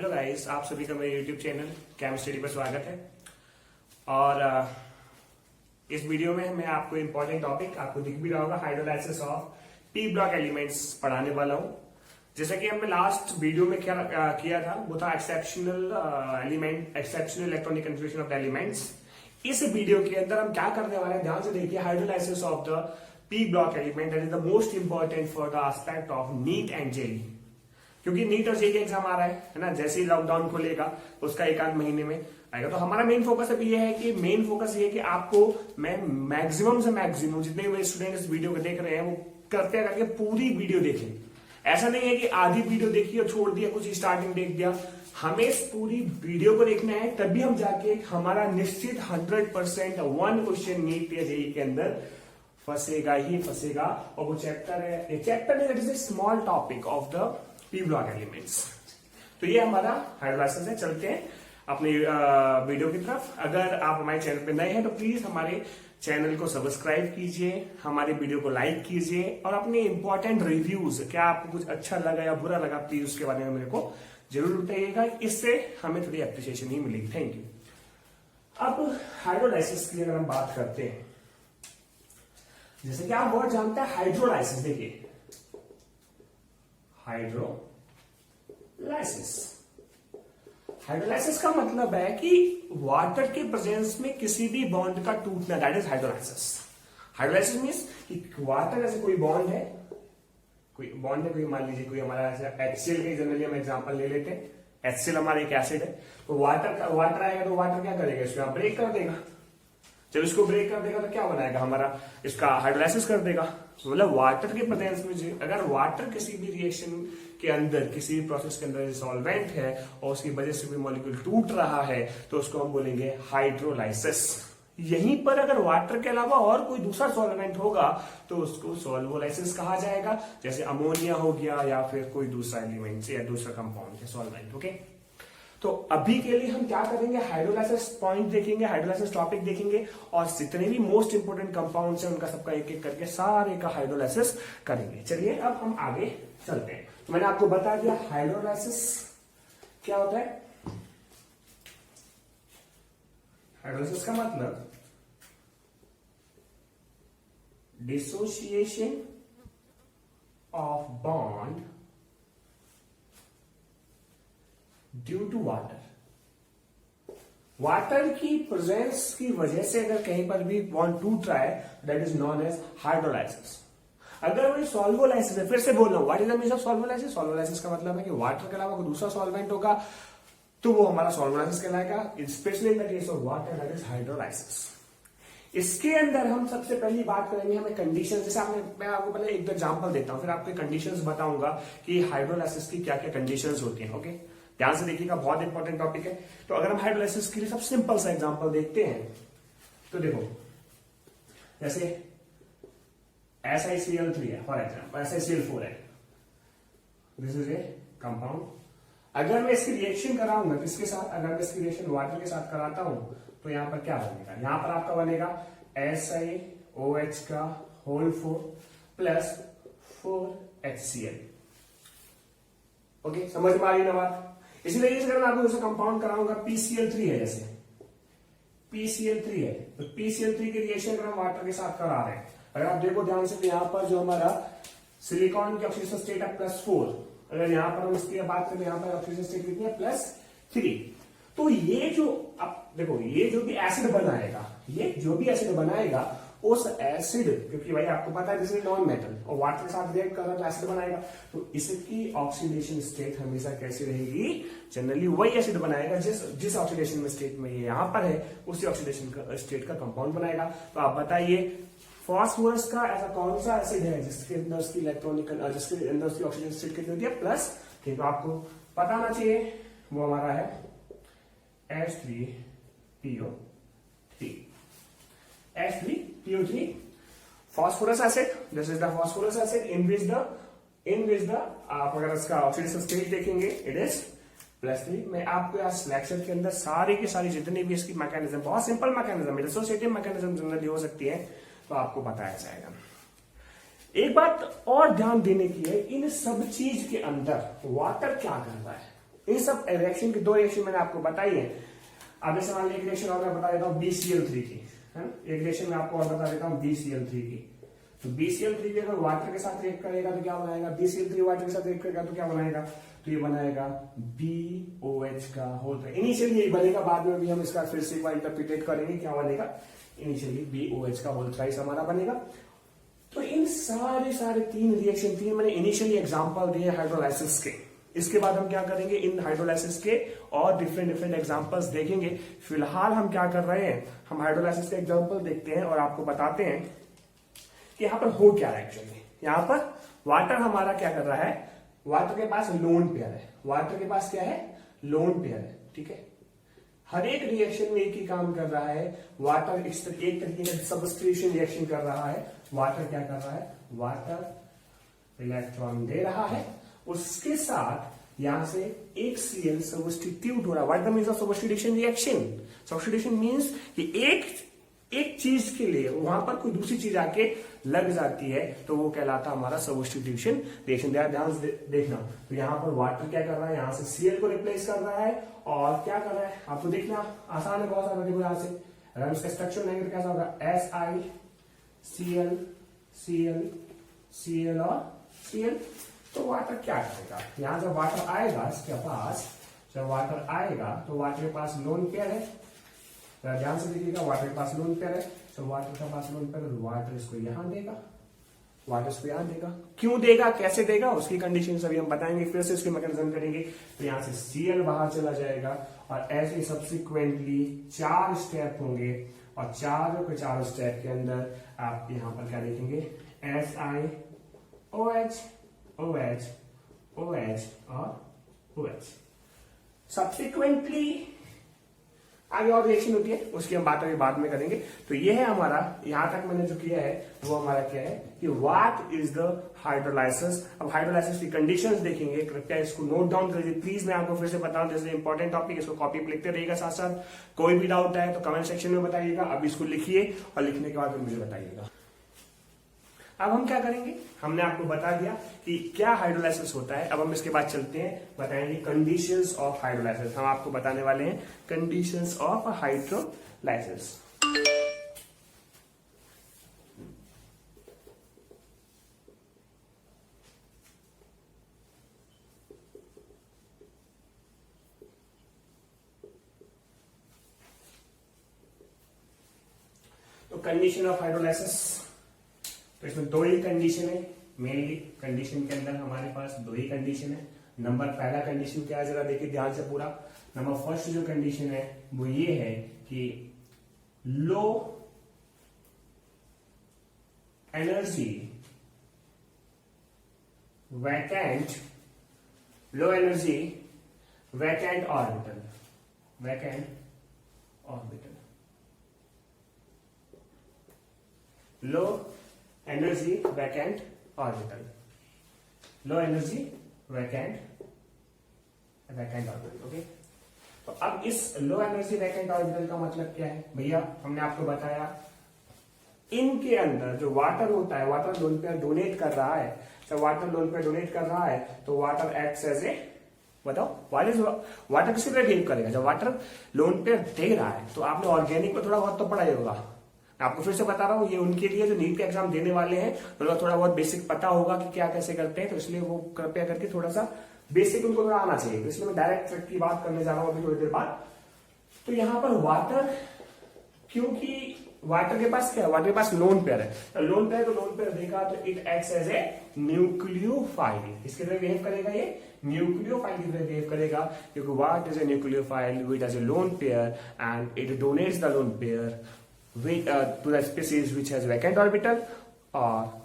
Hello guys, आप सभी का मेरे यूट्यूब चैनल कैम स्टडी पर स्वागत है। और इस वीडियो में मैं आपको इंपॉर्टेंट टॉपिक आपको दिख भी रहा होगा, hydrolysis of P block elements पढ़ाने वाला हूं। जैसा कि हमने लास्ट वीडियो में क्या किया था, वो था exceptional electronic configuration of the elements. इस वीडियो के अंदर हम क्या करने वाले हैं, ध्यान से देखिए। Hydrolysis of the P block element that is the most important for the aspect of NEET and JEE, क्योंकि नीट और जेई का एग्जाम आ रहा है ना। जैसे ही लॉकडाउन खुलेगा उसका एक आध महीने में आएगा, तो हमारा मेन फोकस अभी ये है कि कि आपको मैं मैक्सिमम से मैक्सिमम जितने मेरे स्टूडेंट इस वीडियो को देख रहे हैं वो करते करके पूरी वीडियो देखें। ऐसा नहीं है कि आधी वीडियो देखी और छोड़ दिया, कुछ स्टार्टिंग देख दिया। हमें इस पूरी वीडियो को देखना है, तभी हम जाके हमारा निश्चित 100% वन क्वेश्चन नीट या जेई के अंदर फंसेगा ही फंसेगा। और वो चैप्टर है, chapter that is a small topic of the P block elements. तो ये हमारा हाइड्रोलाइसिस है। चलते हैं अपने वीडियो की तरफ। अगर आप हमारे चैनल पे नए हैं तो प्लीज हमारे चैनल को सब्सक्राइब कीजिए, हमारे वीडियो को लाइक कीजिए और अपने इंपॉर्टेंट रिव्यूज, क्या आपको कुछ अच्छा लगा या बुरा लगा, प्लीज उसके बारे में मेरे को जरूर बताइएगा। इससे हमें थोड़ी एप्रिसिएशन ही मिलेगी। Thank you. अब हाइड्रोलाइसिस की अगर हम बात करते हैं, जैसे कि आप वर्ड जानते हैं हाइड्रोलाइसिस। देखिए हाइड्रोलाइसिस का मतलब है कि वाटर के प्रेजेंस में किसी भी बॉन्ड का टूटना, that is hydrolysis. Hydrolysis means कि वाटर जैसे कोई बॉन्ड है, कोई मान लीजिए कोई हमारा HCl का जनरली हम एग्जांपल ले लेते हैं। HCl हमारा एक एसिड है, तो वाटर आएगा तो वाटर क्या करेगा, इसको ब्रेक कर देगा। जब इसको ब्रेक कर देगा तो क्या बनाएगा, हमारा इसका हाइड्रोलाइसिस कर देगा। मतलब वाटर के प्रेजेंस में अगर वाटर किसी भी रिएक्शन के अंदर, किसी भी प्रोसेस के अंदर सॉल्वेंट है और उसकी वजह से कोई मॉलिक्यूल टूट रहा है तो उसको हम बोलेंगे हाइड्रोलाइसिस। यहीं पर अगर वाटर के अलावा और कोई दूसरा सॉल्वेंट होगा तो उसको सॉल्वोलाइसिस कहा जाएगा, जैसे अमोनिया हो गया या फिर कोई दूसरा एलिमेंट या दूसरा कंपाउंड है सॉल्वेंट। ओके, तो अभी के लिए हम क्या करेंगे, हाइड्रोलाइसिस पॉइंट देखेंगे, हाइड्रोलाइसिस टॉपिक देखेंगे और जितने भी मोस्ट इंपोर्टेंट कंपाउंड्स हैं उनका सबका एक एक करके सारे का हाइड्रोलाइसिस करेंगे। चलिए अब हम आगे चलते हैं। तो मैंने आपको बता दिया हाइड्रोलाइसिस क्या होता है। हाइड्रोलाइसिस का मतलब dissociation of bond due to water की प्रेजेंस की वजह से अगर कहीं पर भी बॉन्ड टूट रहा है, that is known as hydrolysis. अगर वही सॉल्वोलाइसिस है, फिर से बोल रहा हूं, what is the meaning of solvolysis. Solvolysis का मतलब है कि वाटर के अलावा कोई दूसरा सॉल्वेंट होगा तो वो हमारा सॉल्वोलाइसिस कहलाएगा। Specially in the case of water that is hydrolysis. इसके अंदर हम सबसे पहली बात करेंगे हमें कंडीशन। जैसे मैं आपको पहले एक एग्जांपल देता हूं, फिर आपको कंडीशंस बताऊंगा कि हाइड्रोलाइसिस की क्या क्या कंडीशंस होती हैं। ओके, ध्यान से देखिएगा, बहुत इंपॉर्टेंट टॉपिक है। तो अगर हम हाइड्रोलाइसिस के लिए सब सिंपल सा एग्जांपल देखते हैं तो देखो, जैसे SiCl3 है फॉर एग्जांपल, SiCl4 है, दिस इज ए कंपाउंड। अगर मैं इसकी रिएक्शन कराऊंगा किसके साथ, अगर मैं इसकी रिएक्शन वाटर के साथ कराता हूं तो यहां पर क्या बनेगा, यहां पर आपका बनेगा SiOH का होल 4 प्लस 4HCl। ओके, समझ में आ रही ना बात। इसीलिए अगर मैं आपको दूसरा कंपाउंड कराऊंगा, PCl3 है, जैसे PCl3 है तो PCl3 की रिएक्शन अगर हम वाटर के साथ करा रहे हैं, अगर आप देखो ध्यान से, तो यहां पर जो हमारा सिलिकॉन की ऑक्सीडेशन स्टेट है +4, अगर यहां पर हम इसकी बात करें, यहां पर ऑक्सीडेशन स्टेट कितनी है +3। तो ये जो अब देखो, ये जो भी एसिड बनाएगा, उस एसिड, क्योंकि भाई आपको पता है दिस इज नॉन मेटल और वाटर के साथ रिएक्ट कर रहा है तो एसिड बनाएगा, तो इसकी ऑक्सीडेशन स्टेट हमेशा कैसी रहेगी, जनरली वही एसिड बनाएगा जिस ऑक्सीडेशन में स्टेट में ये यहां पर है, उसी ऑक्सीडेशन का स्टेट का कंपाउंड बनाएगा। तो आप बताइए फास्फोरस का ऐसा कौन सा एसिड है जिसके अंदर उसकी जिसके अंदर उसकी ऑक्सीजन स्टेट कितनी होती है +3। तो आपको पता होना चाहिए, वो हमारा है H3PO3 phosphorus acid. This is the phosphorus acid in which the आप अगर इसका ऑक्सीडेशन स्टेट देखेंगे इट इज +3। मैं आपको यहाँ लेक्चर के अंदर सारी की सारी जितनी भी इसकी मैकेनिज्म, बहुत simple mechanism, dissociative mechanism generally हो सकती है, तो आपको बताया जाएगा। एक बात और ध्यान देने की है, इन सब चीज के अंदर वाटर क्या कर रहा है, इन सब रिएक्शन की 2 रिएक्शन मैंने आपको बताई है। अब जैसे मान लीजिए एक रिएक्शन और मैं बता देता हूँ BCl3 की, है ना। एक रिएक्शन में आपको और बता देता हूँ BCl3 की। तो BCl3 भी अगर वाटर के साथ रिएक्ट करेगा तो क्या बनाएगा, BCl3 वाटर के साथ रिएक्ट करेगा तो क्या बनाएगा, तो ये बनाएगा BOH का होल। इनिशियली ये बनेगा, बाद में भी हम इसका फिर से एक बार इंटरप्रिटेट करेंगे, क्या बनेगा, इनिशियली BOH का होल थ्राइस हमारा बनेगा। तो इन सारे 3 रिएक्शन, 3 मैंने इनिशियली एग्जांपल दिए हाइड्रोलाइसिस के। इसके बाद हम क्या करेंगे, इन हाइड्रोलाइसिस के और डिफरेंट एग्जांपल्स देखेंगे। फिलहाल हम क्या कर रहे हैं, हम हाइड्रोलाइसिस के एग्जांपल देखते हैं और आपको बताते हैं कि यहां पर हो क्या है। एक्चुअली यहां पर वाटर हमारा क्या कर रहा है, वाटर के पास लोन पेयर है, वाटर के पास क्या है, लोन पेयर है, ठीक है। हर एक रिएक्शन में एक ही काम कर रहा है, वाटर एक तरीके का सब्स्टिट्यूशन रिएक्शन कर रहा है। वाटर क्या कर रहा है, वाटर इलेक्ट्रॉन दे रहा है, उसके साथ यहां से एक Cl सब्स्टिट्यूट हो रहा है। What the means of substitution reaction, substitution means कि एक चीज के लिए वहां पर कोई दूसरी चीज आके लग जाती है, तो वो कहलाता है हमारा सब्स्टिट्यूशन रिएक्शन। ध्यान से देखना, तो यहाँ पर वाटर क्या कर रहा है, यहाँ से Cl को रिप्लेस कर रहा है और क्या कर रहा है, आपको देखना आसान है बहुत सारा। देखो यहाँ से अगर इसका स्ट्रक्चर नहीं कैसा होगा, SiCl और Cl। तो वाटर क्या करेगा, यहां जब वाटर आएगा इसके पास, जब वाटर आएगा तो वाटर के पास लोन पेयर है, ध्यान से देखिएगा, वाटर के पास लोन पेयर है। तो वाटर के पास लोन पेयर है, वाटर इसको यहां देगा, वाटर इसको यहां देगा। क्यों देगा, कैसे देगा, उसकी कंडीशन अभी हम बताएंगे, फिर से इसके मैकेनिज्म करेंगे। तो यहां से Cl बाहर चला जाएगा और ऐसे सब्सिक्वेंटली 4 स्टेप होंगे और चारों के चारों स्टेप के अंदर आप यहां पर क्या देखेंगे, SiOH, OH, OH और OH। सब्सिक्वेंटली आगे और रिएक्शन होती है, उसकी हम बात अभी बाद में करेंगे। तो ये है हमारा, यहां तक मैंने जो किया है वो हमारा क्या है कि व्हाट इज द हाइड्रोलाइसिस। अब हाइड्रोलाइसिस की कंडीशंस देखेंगे, कृपया इसको नोट डाउन कर लीजिए प्लीज। मैं आपको फिर से बता रहा हूं, जैसे इंपॉर्टेंट टॉपिक, इसको कॉपी पे लिखते रहिएगा साथ साथ। कोई भी डाउट है तो कमेंट सेक्शन में बताइएगा। अब इसको लिखिए और लिखने के बाद फिर मुझे बताइएगा। अब हम क्या करेंगे, हमने आपको बता दिया कि क्या हाइड्रोलाइसिस होता है। अब हम इसके बाद चलते हैं, बताएंगे कंडीशंस ऑफ हाइड्रोलाइसिस। हम आपको बताने वाले हैं कंडीशंस ऑफ हाइड्रोलाइसिस। तो कंडीशन ऑफ हाइड्रोलाइसिस, तो इसमें 2 ही कंडीशन है मेनली। कंडीशन के अंदर हमारे पास 2 ही कंडीशन है। पहला कंडीशन क्या है, जरा देखिए ध्यान से पूरा। नंबर फर्स्ट जो कंडीशन है वो ये है कि low energy vacant orbital, low energy vacant orbital, okay. तो अब इस लो एनर्जी वैकेंट ऑर्बिटल का मतलब क्या है भैया, हमने आपको बताया इनके अंदर जो वाटर होता है, वाटर लोन पेयर डोनेट कर रहा है। जब वाटर लोन पेयर डोनेट कर रहा है तो वाटर एक्ट्स एज ए, बताओ वाटर किसी तरह बिहेव करेगा। जब वाटर लोन पेयर दे रहा है तो आपने ऑर्गेनिक में थोड़ा बहुत तो पढ़ा ही होगा। आपको फिर से बता रहा हूं, ये उनके लिए जो नीट का एग्जाम देने वाले हैं उनको थोड़ा बहुत बेसिक पता होगा कि क्या कैसे करते हैं, तो इसलिए वो कृपया करके थोड़ा सा बेसिक उनको थोड़ा आना चाहिए। तो इसलिए मैं डायरेक्ट फैक्ट की बात करने जा रहा हूं अभी थोड़ी देर बाद। तो यहां पर वाटर, क्योंकि वाटर के पास क्या है, वाटर के पास लोन पेयर है, तो लोन पेयर देखा तो it acts as a nucleophile. इसके तरह बिहेव करेगा, ये न्यूक्लियोफाइल की तरह बिहेव करेगा, क्योंकि what is a nucleophile, which has a lone pair and it donates the lone pair to the species which has vacant orbital, और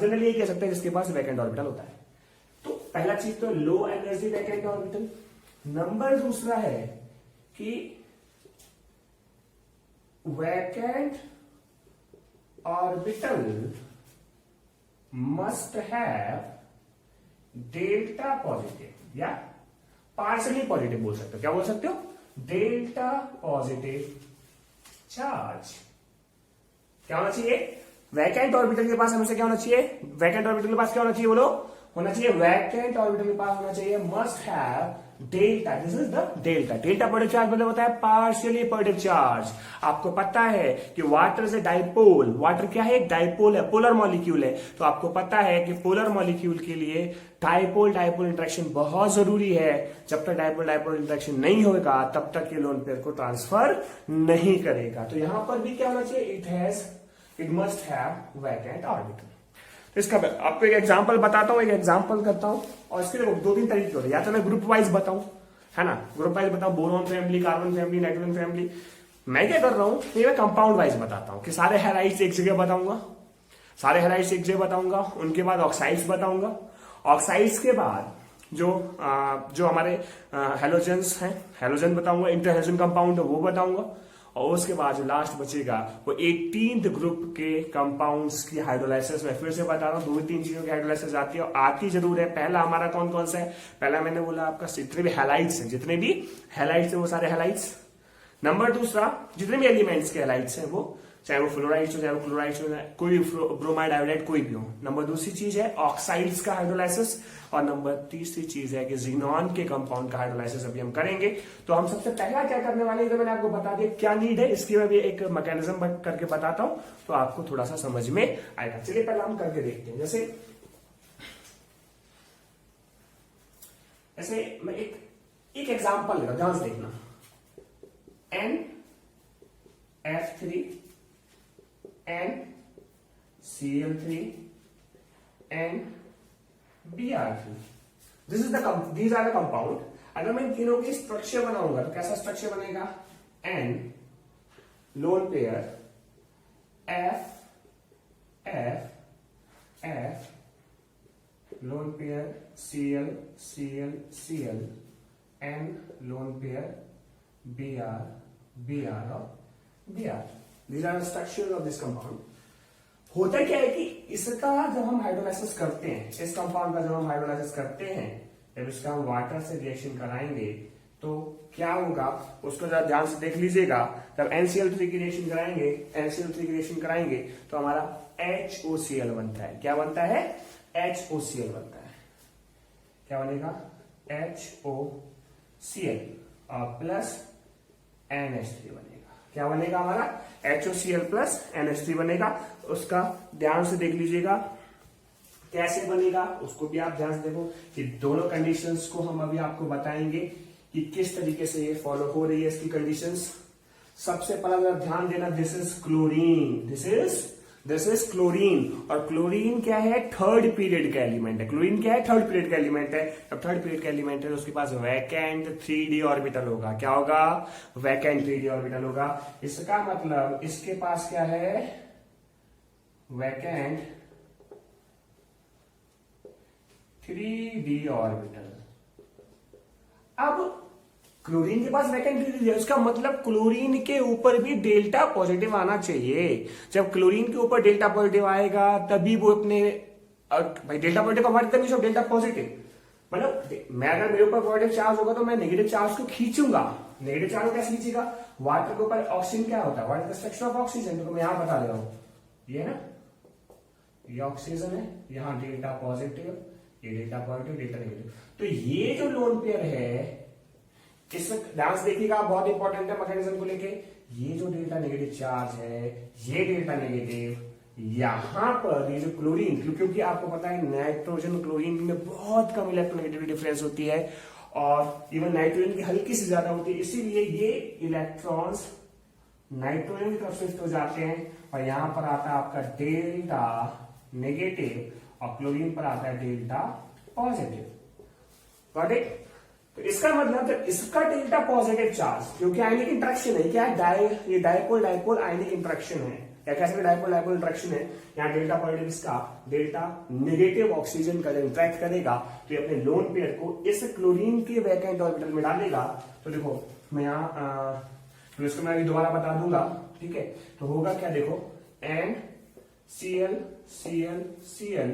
जनरली ये कह सकते हैं जिसके पास वैकेंट ऑर्बिटल होता है। तो पहला चीज तो low energy vacant orbital. Number दूसरा है कि vacant orbital must have delta positive या पार्शली पॉजिटिव बोल सकते हो। क्या बोल सकते हो, डेल्टा पॉजिटिव चार्ज। क्या होना चाहिए, वैकेंट ऑर्बिटल के पास हमेशा क्या होना चाहिए, वैकेंट ऑर्बिटल के पास क्या होना चाहिए बोलो, होना चाहिए वैकेंट ऑर्बिटल के पास होना चाहिए must have delta, this is the delta. Delta positive charge मतलब होता है पार्शियली पॉजिटिव चार्ज। आपको पता है कि वाटर से डाइपोल, वाटर क्या है, एक डाइपोल है, पोलर मॉलिक्यूल है। तो आपको पता है कि पोलर मॉलिक्यूल के लिए डाइपोल डाइपोल इंटरेक्शन बहुत जरूरी है। जब तक डाइपोल डाइपोल इंटरेक्शन नहीं होगा तब तक ये लोन पेयर को ट्रांसफर नहीं करेगा। तो यहां पर भी क्या होना चाहिए, it must have vacant orbital. तो इसका आपको एक एग्जांपल बताता हूं, एक एग्जांपल करता हूं, और इसके लिए 2-3 तरीके होते हैं। या तो मैं ग्रुप वाइज बताऊं, है ना, ग्रुप वाइज बताऊं, boron family, carbon family, nitrogen family. मैं क्या कर रहा हूं, मैं कंपाउंड वाइज बताता हूं कि सारे हैलाइड्स एक जगह बताऊंगा, सारे हैलाइड्स एक जगह बताऊंगा, उनके बाद ऑक्साइड्स बताऊंगा, ऑक्साइड्स के बाद जो हमारे हेलोजेंस हैं, हेलोजन बताऊंगा, इंटरहेलोजन कंपाउंड वो बताऊंगा, और उसके बाद जो लास्ट बचेगा वो 18th ग्रुप के कंपाउंड्स की हाइड्रोलाइसिस। मैं फिर से बता रहा हूं, 2-3 चीजों की हाइड्रोलाइसिस आती है और आती जरूर है। पहला हमारा कौन कौन सा है, पहला मैंने बोला आपका जितने भी हैलाइड्स हैं, जितने भी हैलाइड्स हैं वो सारे हैलाइड्स। नंबर दूसरा, जितने भी एलिमेंट्स के हैलाइड्स हैं वो, चाहे वो फ्लोराइड्स हो, चाहे वो क्लोराइड्स हो, कोई भी ब्रोमाइड, आयोडाइड, कोई भी हो। नंबर दूसरी चीज है ऑक्साइड्स का हाइड्रोलाइसिस, और नंबर तीसरी चीज है कि ज़ीनॉन के कंपाउंड का हाइड्रोलाइसिस अभी हम करेंगे। तो हम सबसे पहला क्या करने वाले हैं, तो मैंने आपको बता दिया क्या नीड है, इसकी मैं भी एक मैकेनिज्म करके बताता हूं तो आपको थोड़ा सा समझ में आएगा। चलिए पहले हम करके देखते हैं। जैसे मैं एक एग्जांपल लेगा, ध्यान से देखना। NF3 NCl3 and Br3, these are the compound। अगर मैं इन तीनों की स्ट्रक्चर बनाऊंगा तो कैसा स्ट्रक्चर बनेगा, N lone pair F F F lone pair Cl Cl Cl, N lone pair Br Br और Br। These are the structures of this compound। होता क्या है कि इसका जब हम हाइड्रोलाइसिस करते हैं, इस कंपाउंड का जब हम हाइड्रोलाइसिस करते हैं, जब इसका हम वाटर से रिएक्शन कराएंगे तो क्या होगा उसको जरा ध्यान से देख लीजिएगा। जब NCl3 की रिएक्शन कराएंगे, NCl3 की रिएक्शन कराएंगे तो हमारा HOCl बनता है। क्या बनता है, HOCl बनता है। क्या बनेगा, HOCl और प्लस NH3 बनेगा। क्या बनेगा हमारा, HOCl प्लस NH3 बनेगा। उसका ध्यान से देख लीजिएगा कैसे बनेगा, उसको भी आप ध्यान से देखो कि दोनों कंडीशंस को हम अभी आपको बताएंगे कि किस तरीके से ये फॉलो हो रही है इसकी कंडीशंस। सबसे पहला ध्यान देना, this is chlorine, this is chlorine. और क्लोरीन क्या है, थर्ड पीरियड का एलिमेंट है। क्लोरीन क्या है, थर्ड पीरियड का एलिमेंट है। जब थर्ड पीरियड का एलिमेंट है तो उसके पास वैकेंट 3d ऑर्बिटल होगा। क्या होगा, वैकेंट 3d ऑर्बिटल होगा। इसका मतलब इसके पास क्या है, वैकेंट 3d ऑर्बिटल। अब क्लोरीन के पास वैकेंट 3d है, उसका मतलब क्लोरीन के ऊपर भी डेल्टा पॉजिटिव आना चाहिए। जब क्लोरीन के ऊपर डेल्टा पॉजिटिव आएगा तभी वो अपने, भाई डेल्टा पॉजिटिव हमारे तभी सब डेल्टा पॉजिटिव, मतलब मैं अगर मेरे ऊपर पॉजिटिव चार्ज होगा तो मैं नेगेटिव चार्ज को खींचूंगा। नेगेटिव चार्ज को कैसे खींचेगा, वाटर के ऊपर ऑक्सीजन क्या होता है, what is the structure of oxygen, तो मैं यहां बता दे रहा हूं, ये ना, ये ऑक्सीजन है, यहां डेल्टा पॉजिटिव, ये डेल्टा पॉजिटिव, डेल्टा नेगेटिव। तो ये जो लोन पेयर है, इसमें ध्यान से देखिएगा, बहुत इंपॉर्टेंट है मैकेनिज्म को लेके। ये जो डेल्टा नेगेटिव चार्ज है, ये डेल्टा नेगेटिव, यहां पर ये जो क्लोरीन, क्योंकि आपको पता है नाइट्रोजन क्लोरीन में बहुत कम इलेक्ट्रोनेगेटिविटी डिफरेंस होती है और इवन नाइट्रोजन की हल्की से ज्यादा होती है, इसीलिए ये इलेक्ट्रॉन्स नाइट्रोजन की तरफ शिफ्ट हो जाते हैं और यहां पर आता है आपका डेल्टा नेगेटिव और क्लोरीन पर आता है डेल्टा पॉजिटिव। Got it. तो इसका मतलब जब इसका डेल्टा पॉजिटिव चार्ज, क्योंकि आयनिक इंटरेक्शन है, क्या है, ये डाइपोल डाइपोल आयनिक इंटरेक्शन है, या कैसे डाइपोल डाइपोल इंटरेक्शन है, यहाँ डेल्टा पॉजिटिव इसका डेल्टा नेगेटिव ऑक्सीजन का जब इंटरेक्ट करेगा तो ये अपने लोन पेयर को इस क्लोरीन के वैकेंट ऑर्बिटल में डालेगा। तो देखो मैं यहाँ तो इसको मैं अभी दोबारा बता दूंगा, ठीक है। तो होगा क्या, देखो NCl Cl Cl,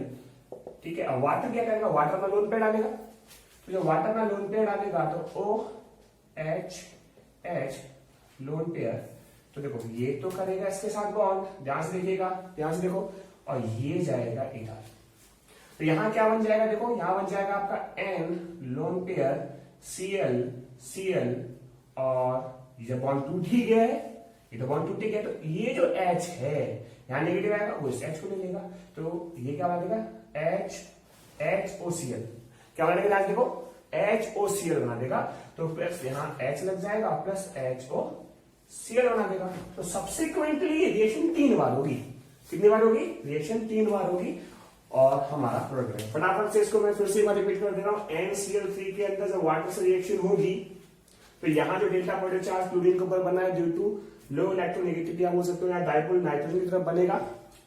ठीक है। अब वाटर क्या करेगा, वाटर का लोन पेयर डालेगा। तो जो वाटर का लोन पेयर डालेगा तो OH लोन पेयर, तो देखो ये तो करेगा इसके साथ बॉन्ड, ध्यान से देखिएगा, ध्यान से देखो, और ये जाएगा इधर। तो यहां क्या बन जाएगा, देखो यहां बन जाएगा आपका N lone pair Cl Cl और ये बॉन्ड टूट ही गया है, ये तो बॉन्ड टूट ही गया, तो ये जो H है यहाँ नेगेटिव आएगा, वो इस H को ले लेगा, तो ये क्या बना देगा HOCl, क्या बना देगा देखो HOCl बना देगा, तो प्लस यहाँ H लग जाएगा प्लस HOCl बना देगा। तो सब्सिक्वेंटली रिएक्शन 3 बार होगी, कितनी बार होगी? रिएक्शन 3 बार होगी और हमारा प्रोडक्ट है। फटाफट से इसको मैं फिर से एक बार रिपीट कर दे रहा हूं। NCl3 के अंदर जब वाटर से रिएक्शन होगी तो यहाँ जो डेल्टा पॉजिटिव चार्ज क्लोरीन के ऊपर बना है ड्यू टू लो इलेक्ट्रोनेगेटिविटी, आप बोल सकते हो, यहाँ डाइपोल नाइट्रोजन की तरफ बनेगा,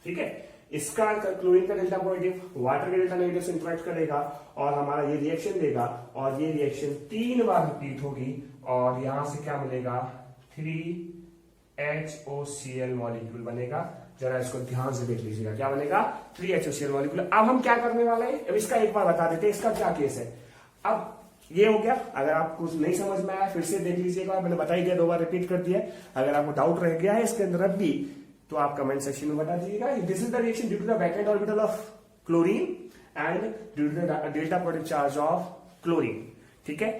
ठीक है। इसका क्लोरीन का डेल्टा पॉजिटिव वाटर के डेल्टा नेगेटिव से इंटरेक्ट करेगा और हमारा ये रिएक्शन देगा और ये रिएक्शन 3 बार रिपीट होगी और यहां से क्या मिलेगा? 3HOCl मॉलिक्यूल बनेगा। जरा इसको ध्यान से देख लीजिएगा, क्या बनेगा? 3HOCl molecule. अब हम क्या करने वाले हैं, अब इसका एक बार बता देते हैं इसका क्या केस है। अब ये हो गया, अगर आपको नहीं समझ में आया फिर से देख लीजिएगा, मैंने बता ही दिया, 2 बार रिपीट कर दिया। अगर आपको डाउट रह गया है इसके अंदर अब भी तो आप कमेंट सेक्शन में बता दीजिएगा। This is the reaction due to the vacant orbital of chlorine and due to the delta positive charge of chlorine, ठीक है।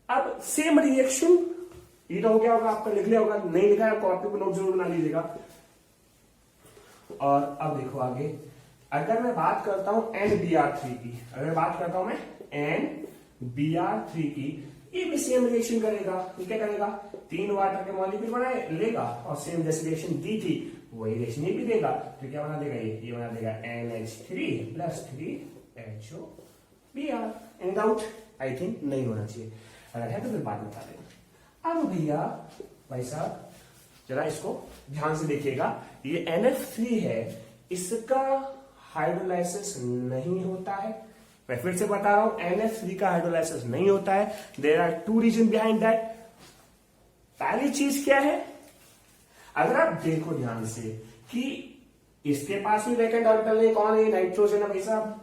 अब सेम रिएक्शन, ये तो हो गया होगा, आपका लिख लिया होगा, नहीं लिखा है कॉपी पर नोट जरूर बना लीजिएगा। और अब देखो आगे, अगर मैं बात करता हूं NBr3 की, अगर बात करता हूं मैं NBr3 की, ये भी सेम रिएक्शन करेगा। ये क्या करेगा? 3 वाटर के मॉलिक्यूल बनाए लेगा और सेम जैसी रिएक्शन दी थी वही रिएक्शन ये भी देगा, तो क्या बना देगा? ये बना देगा NH3 plus 3HOBr। Any doubt? I think नहीं होना चाहिए, अगर है तो फिर बाद में बता देना। अब भैया भाई साहब जरा इसको ध्यान से देखिएगा, ये NF3 है, इसका हाइड्रोलाइसिस नहीं होता है। मैं फिर से बता रहा हूं, NF3 का हाइड्रोलाइसिस नहीं होता है। There are 2 reason behind that. पहली चीज क्या है, अगर आप देखो ध्यान से कि इसके पास भी वैकेंट ऑर्बिटल नहीं, कौन है? नाइट्रोजन है भाई साहब,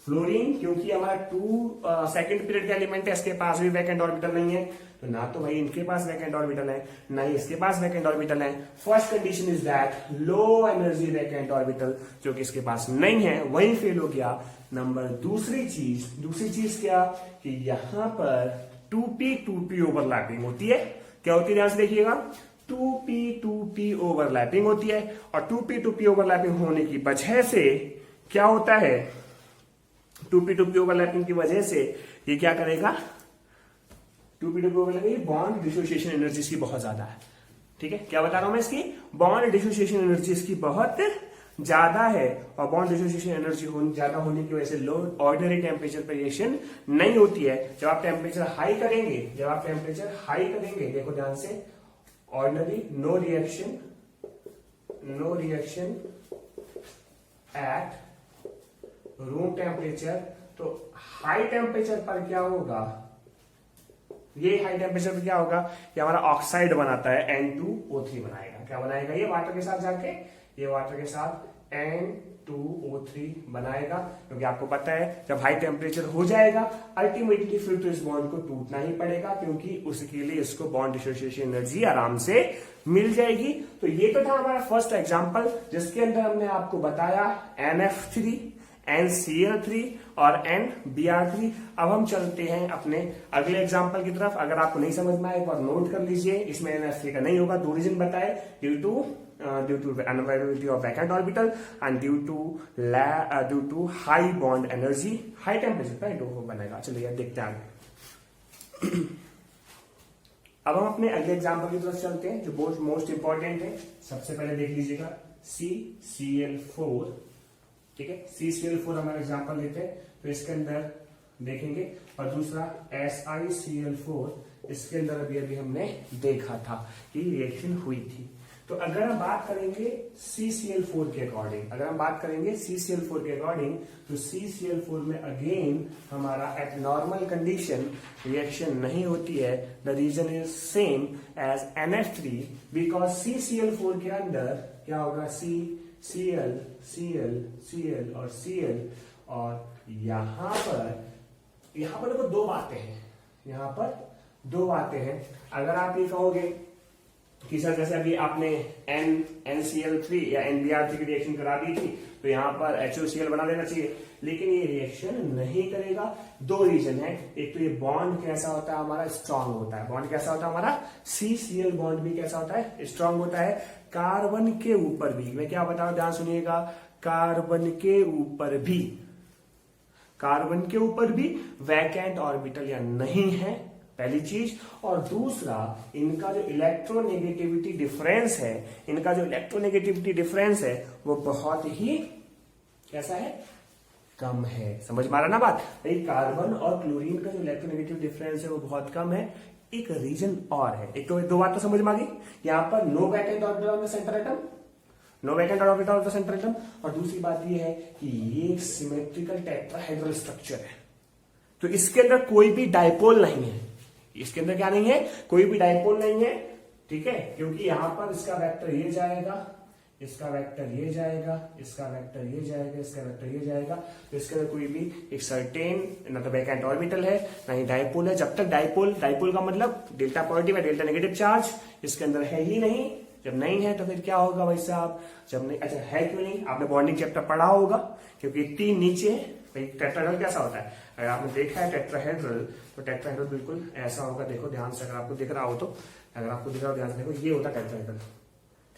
फ्लोरीन, क्योंकि हमारा 2 सेकंड पीरियड का एलिमेंट है, इसके पास भी वैकेंट ऑर्बिटल नहीं है, तो ना तो भाई इनके पास वैकेंट ऑर्बिटल है ना ही इसके पास वैकेंट ऑर्बिटल है। First condition is that low energy vacant orbital, जो कि इसके पास नहीं है, वही फेल हो गया। नंबर दूसरी चीज क्या कि यहां पर 2p ओवरलैपिंग होती है। क्या होती है? ध्यान से देखिएगा, 2p ओवरलैपिंग होती है और 2p ओवरलैपिंग होने की वजह से क्या होता है? 2p ओवरलैपिंग की वजह से ये क्या करेगा? 2p overlapping bond dissociation energy इसकी बहुत ज्यादा है, ठीक है। क्या बता रहा हूं मैं? इसकी बॉन्ड डिसोसिएशन एनर्जी इसकी बहुत ज्यादा है और बॉन्ड डिसोसिएशन एनर्जी ज्यादा होने की वजह से लो ऑर्डिनरी टेम्परेचर पर रिएक्शन नहीं होती है। जब आप टेम्परेचर हाई करेंगे, देखो ध्यान से, ordinary no reaction at room temperature, तो हाई टेम्परेचर पर क्या होगा? ये हाई टेम्परेचर पर क्या होगा? ये हमारा ऑक्साइड बनाता है, N2O3 बनाएगा। क्या बनाएगा? ये वाटर के साथ जाके, ये वाटर के साथ N2O3 बनाएगा, क्योंकि आपको पता है जब हाई टेम्परेचर हो जाएगा अल्टीमेटली फिर तो इस बॉन्ड को टूटना ही पड़ेगा, क्योंकि उसके लिए इसको बॉन्ड डिसोसिएशन एनर्जी आराम से मिल जाएगी। तो ये तो था हमारा फर्स्ट एग्जांपल, जिसके अंदर हमने आपको बताया NF3, NCl3 और NBr3। अब हम चलते हैं अपने अगले एग्जांपल की तरफ। अगर आपको नहीं समझ में आए एक बार नोट कर लीजिए, इसमें NF3 का नहीं होगा, 2 रीजन बताए, due to unavailability of vacant orbital and due to high bond energy, high temperature पर इट बनेगा। चलिए देखते हैं आगे। अब हम अपने अगले एग्जांपल की तरफ चलते हैं, जो मोस्ट इंपॉर्टेंट है। सबसे पहले देख लीजिएगा CCl4, ठीक है। CCl4 हमारा एग्जांपल लेते हैं, तो इसके अंदर देखेंगे, और दूसरा SiCl4, इसके अंदर अभी हमने देखा था कि रिएक्शन हुई थी। तो अगर हम बात करेंगे CCl4 के अकॉर्डिंग, तो CCl4 में अगेन हमारा एट नॉर्मल कंडीशन रिएक्शन नहीं होती है। The reason is same as NF3, because CCl4 के अंदर क्या होगा? Cl और Cl, और यहां पर देखो 2 बातें हैं, अगर आप ये कहोगे कि सर जैसे अभी आपने NaCl3 या NBr3 की रिएक्शन करा दी थी तो यहाँ पर HOCl बना देना चाहिए, लेकिन ये रिएक्शन नहीं करेगा। दो रीजन है, एक तो ये बॉन्ड कैसा होता है हमारा, स्ट्रांग होता है। बॉन्ड कैसा होता है हमारा, CCl बॉन्ड भी कैसा होता है, स्ट्रांग होता है। कार्बन के ऊपर भी, मैं क्या बता रहा हूं ध्यान सुनिएगा, कार्बन के ऊपर भी वैकेंट ऑर्बिटल या नहीं है, पहली चीज। और दूसरा, इनका जो इलेक्ट्रोनेगेटिविटी डिफरेंस है वो बहुत ही कैसा है, कम है। समझ में आ रहा ना बात भाई, कार्बन और क्लोरीन का जो इलेक्ट्रोनेगेटिव डिफरेंस है वो बहुत कम है। एक रीजन और है, एक तो दो बात तो समझ में आ गई, यहाँ पर no vacant orbital of the centre atom, और दूसरी बात ये है कि ये सिमेट्रिकल टेट्राहेड्रल स्ट्रक्चर है, तो इसके अंदर कोई भी डाइपोल नहीं है। इसके अंदर क्या नहीं है, कोई भी डाइपोल नहीं है, ठीक है, क्योंकि यहां पर इसका वेक्टर ये जाएगा, इसका वेक्टर ये जाएगा, इसका वेक्टर ये जाएगा, इसका वेक्टर ये जाएगा, तो इसके अंदर कोई भी एक सर्टेन ना तो वैकेंट ऑर्बिटल है ना ही डाइपोल है। जब तक डाइपोल का मतलब डेल्टा पॉजिटिव है, डेल्टा नेगेटिव चार्ज इसके अंदर है ही नहीं। जब नहीं है तो फिर क्या होगा भाई साहब, जब नहीं, अच्छा है क्यों नहीं, आपने बॉन्डिंग चैप्टर पढ़ा होगा, क्योंकि तीन नीचे भाई टेट्राहेड्रल कैसा होता है, अगर आपने देखा है टेट्राहेड्रल, तो टेट्राहेड्रल बिल्कुल ऐसा होगा। देखो ध्यान से, अगर आपको दिख रहा हो तो, अगर आपको दिख रहा हो ध्यान से देखो, ये होता है टेट्राहेड्रल,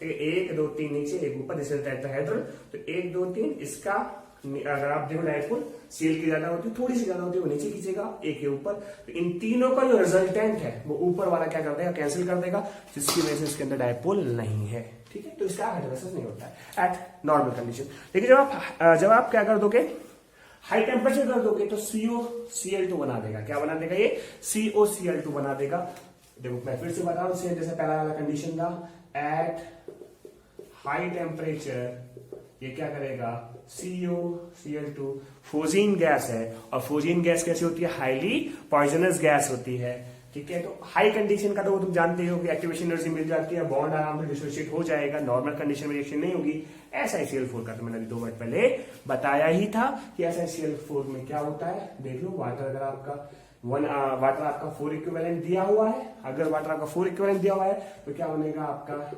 ठीक है, 1 2 3 नीचे एक ऊपर, जैसे टेट्राहेड्रल, तो 1 2 3 इसका, अगर आप देखो डाइपोल सील की ज्यादा होती है, थोड़ी सी ज्यादा होती है, वो नीचे खींचेगा, एक के ऊपर, तो इन तीनों का जो रिजल्टेंट है वो ऊपर वाला क्या कर देगा, कैंसिल कर देगा, जिसकी वजह से इसके अंदर डाइपोल नहीं है, ठीक है। तो इसका हाइड्रोलाइसिस नहीं होता है एट नॉर्मल कंडीशन। लेकिन जब आप क्या कर दोगे, हाई टेम्परेचर कर दोगे, तो COCl2 बना देगा। क्या बना देगा ये, COCl2 बना देगा। देखो मैं फिर से बता रहा हूं, सेम जैसे पहला वाला कंडीशन था, एट हाई टेम्परेचर ये क्या करेगा, COCl2 फोजीन गैस है, और फोजीन गैस कैसी होती है, हाईली पॉइजनस गैस होती है, ठीक है। तो हाई कंडीशन का तो तुम जानते हो कि एक्टिवेशन एनर्जी मिल जाती है, बॉन्ड आराम से डिसोसिएट हो जाएगा, नॉर्मल कंडीशन में रिएक्शन नहीं होगी। SiCl4 का तो मैंने अभी 2 मिनट पहले बताया ही था कि SiCl4 में क्या होता है। देख लो, वाटर अगर आपका वाटर आपका 4 इक्विवेलेंट दिया हुआ है, अगर वाटर आपका 4 इक्विवेलेंट दिया हुआ है तो क्या बनेगा आपका,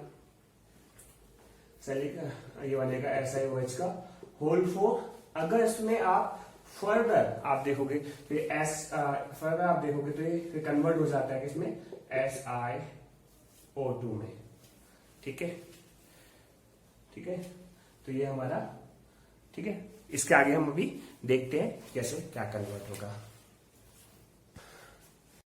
ये बनेगा SiOH का होल 4। अगर इसमें आप फर्दर आप देखोगे तो ये फर्दर आप देखोगे तो ये कन्वर्ट हो जाता है किसमें, SiO2 में, ठीक है, ठीक है। तो ये हमारा, ठीक है, इसके आगे हम अभी देखते हैं कैसे क्या कन्वर्ट होगा।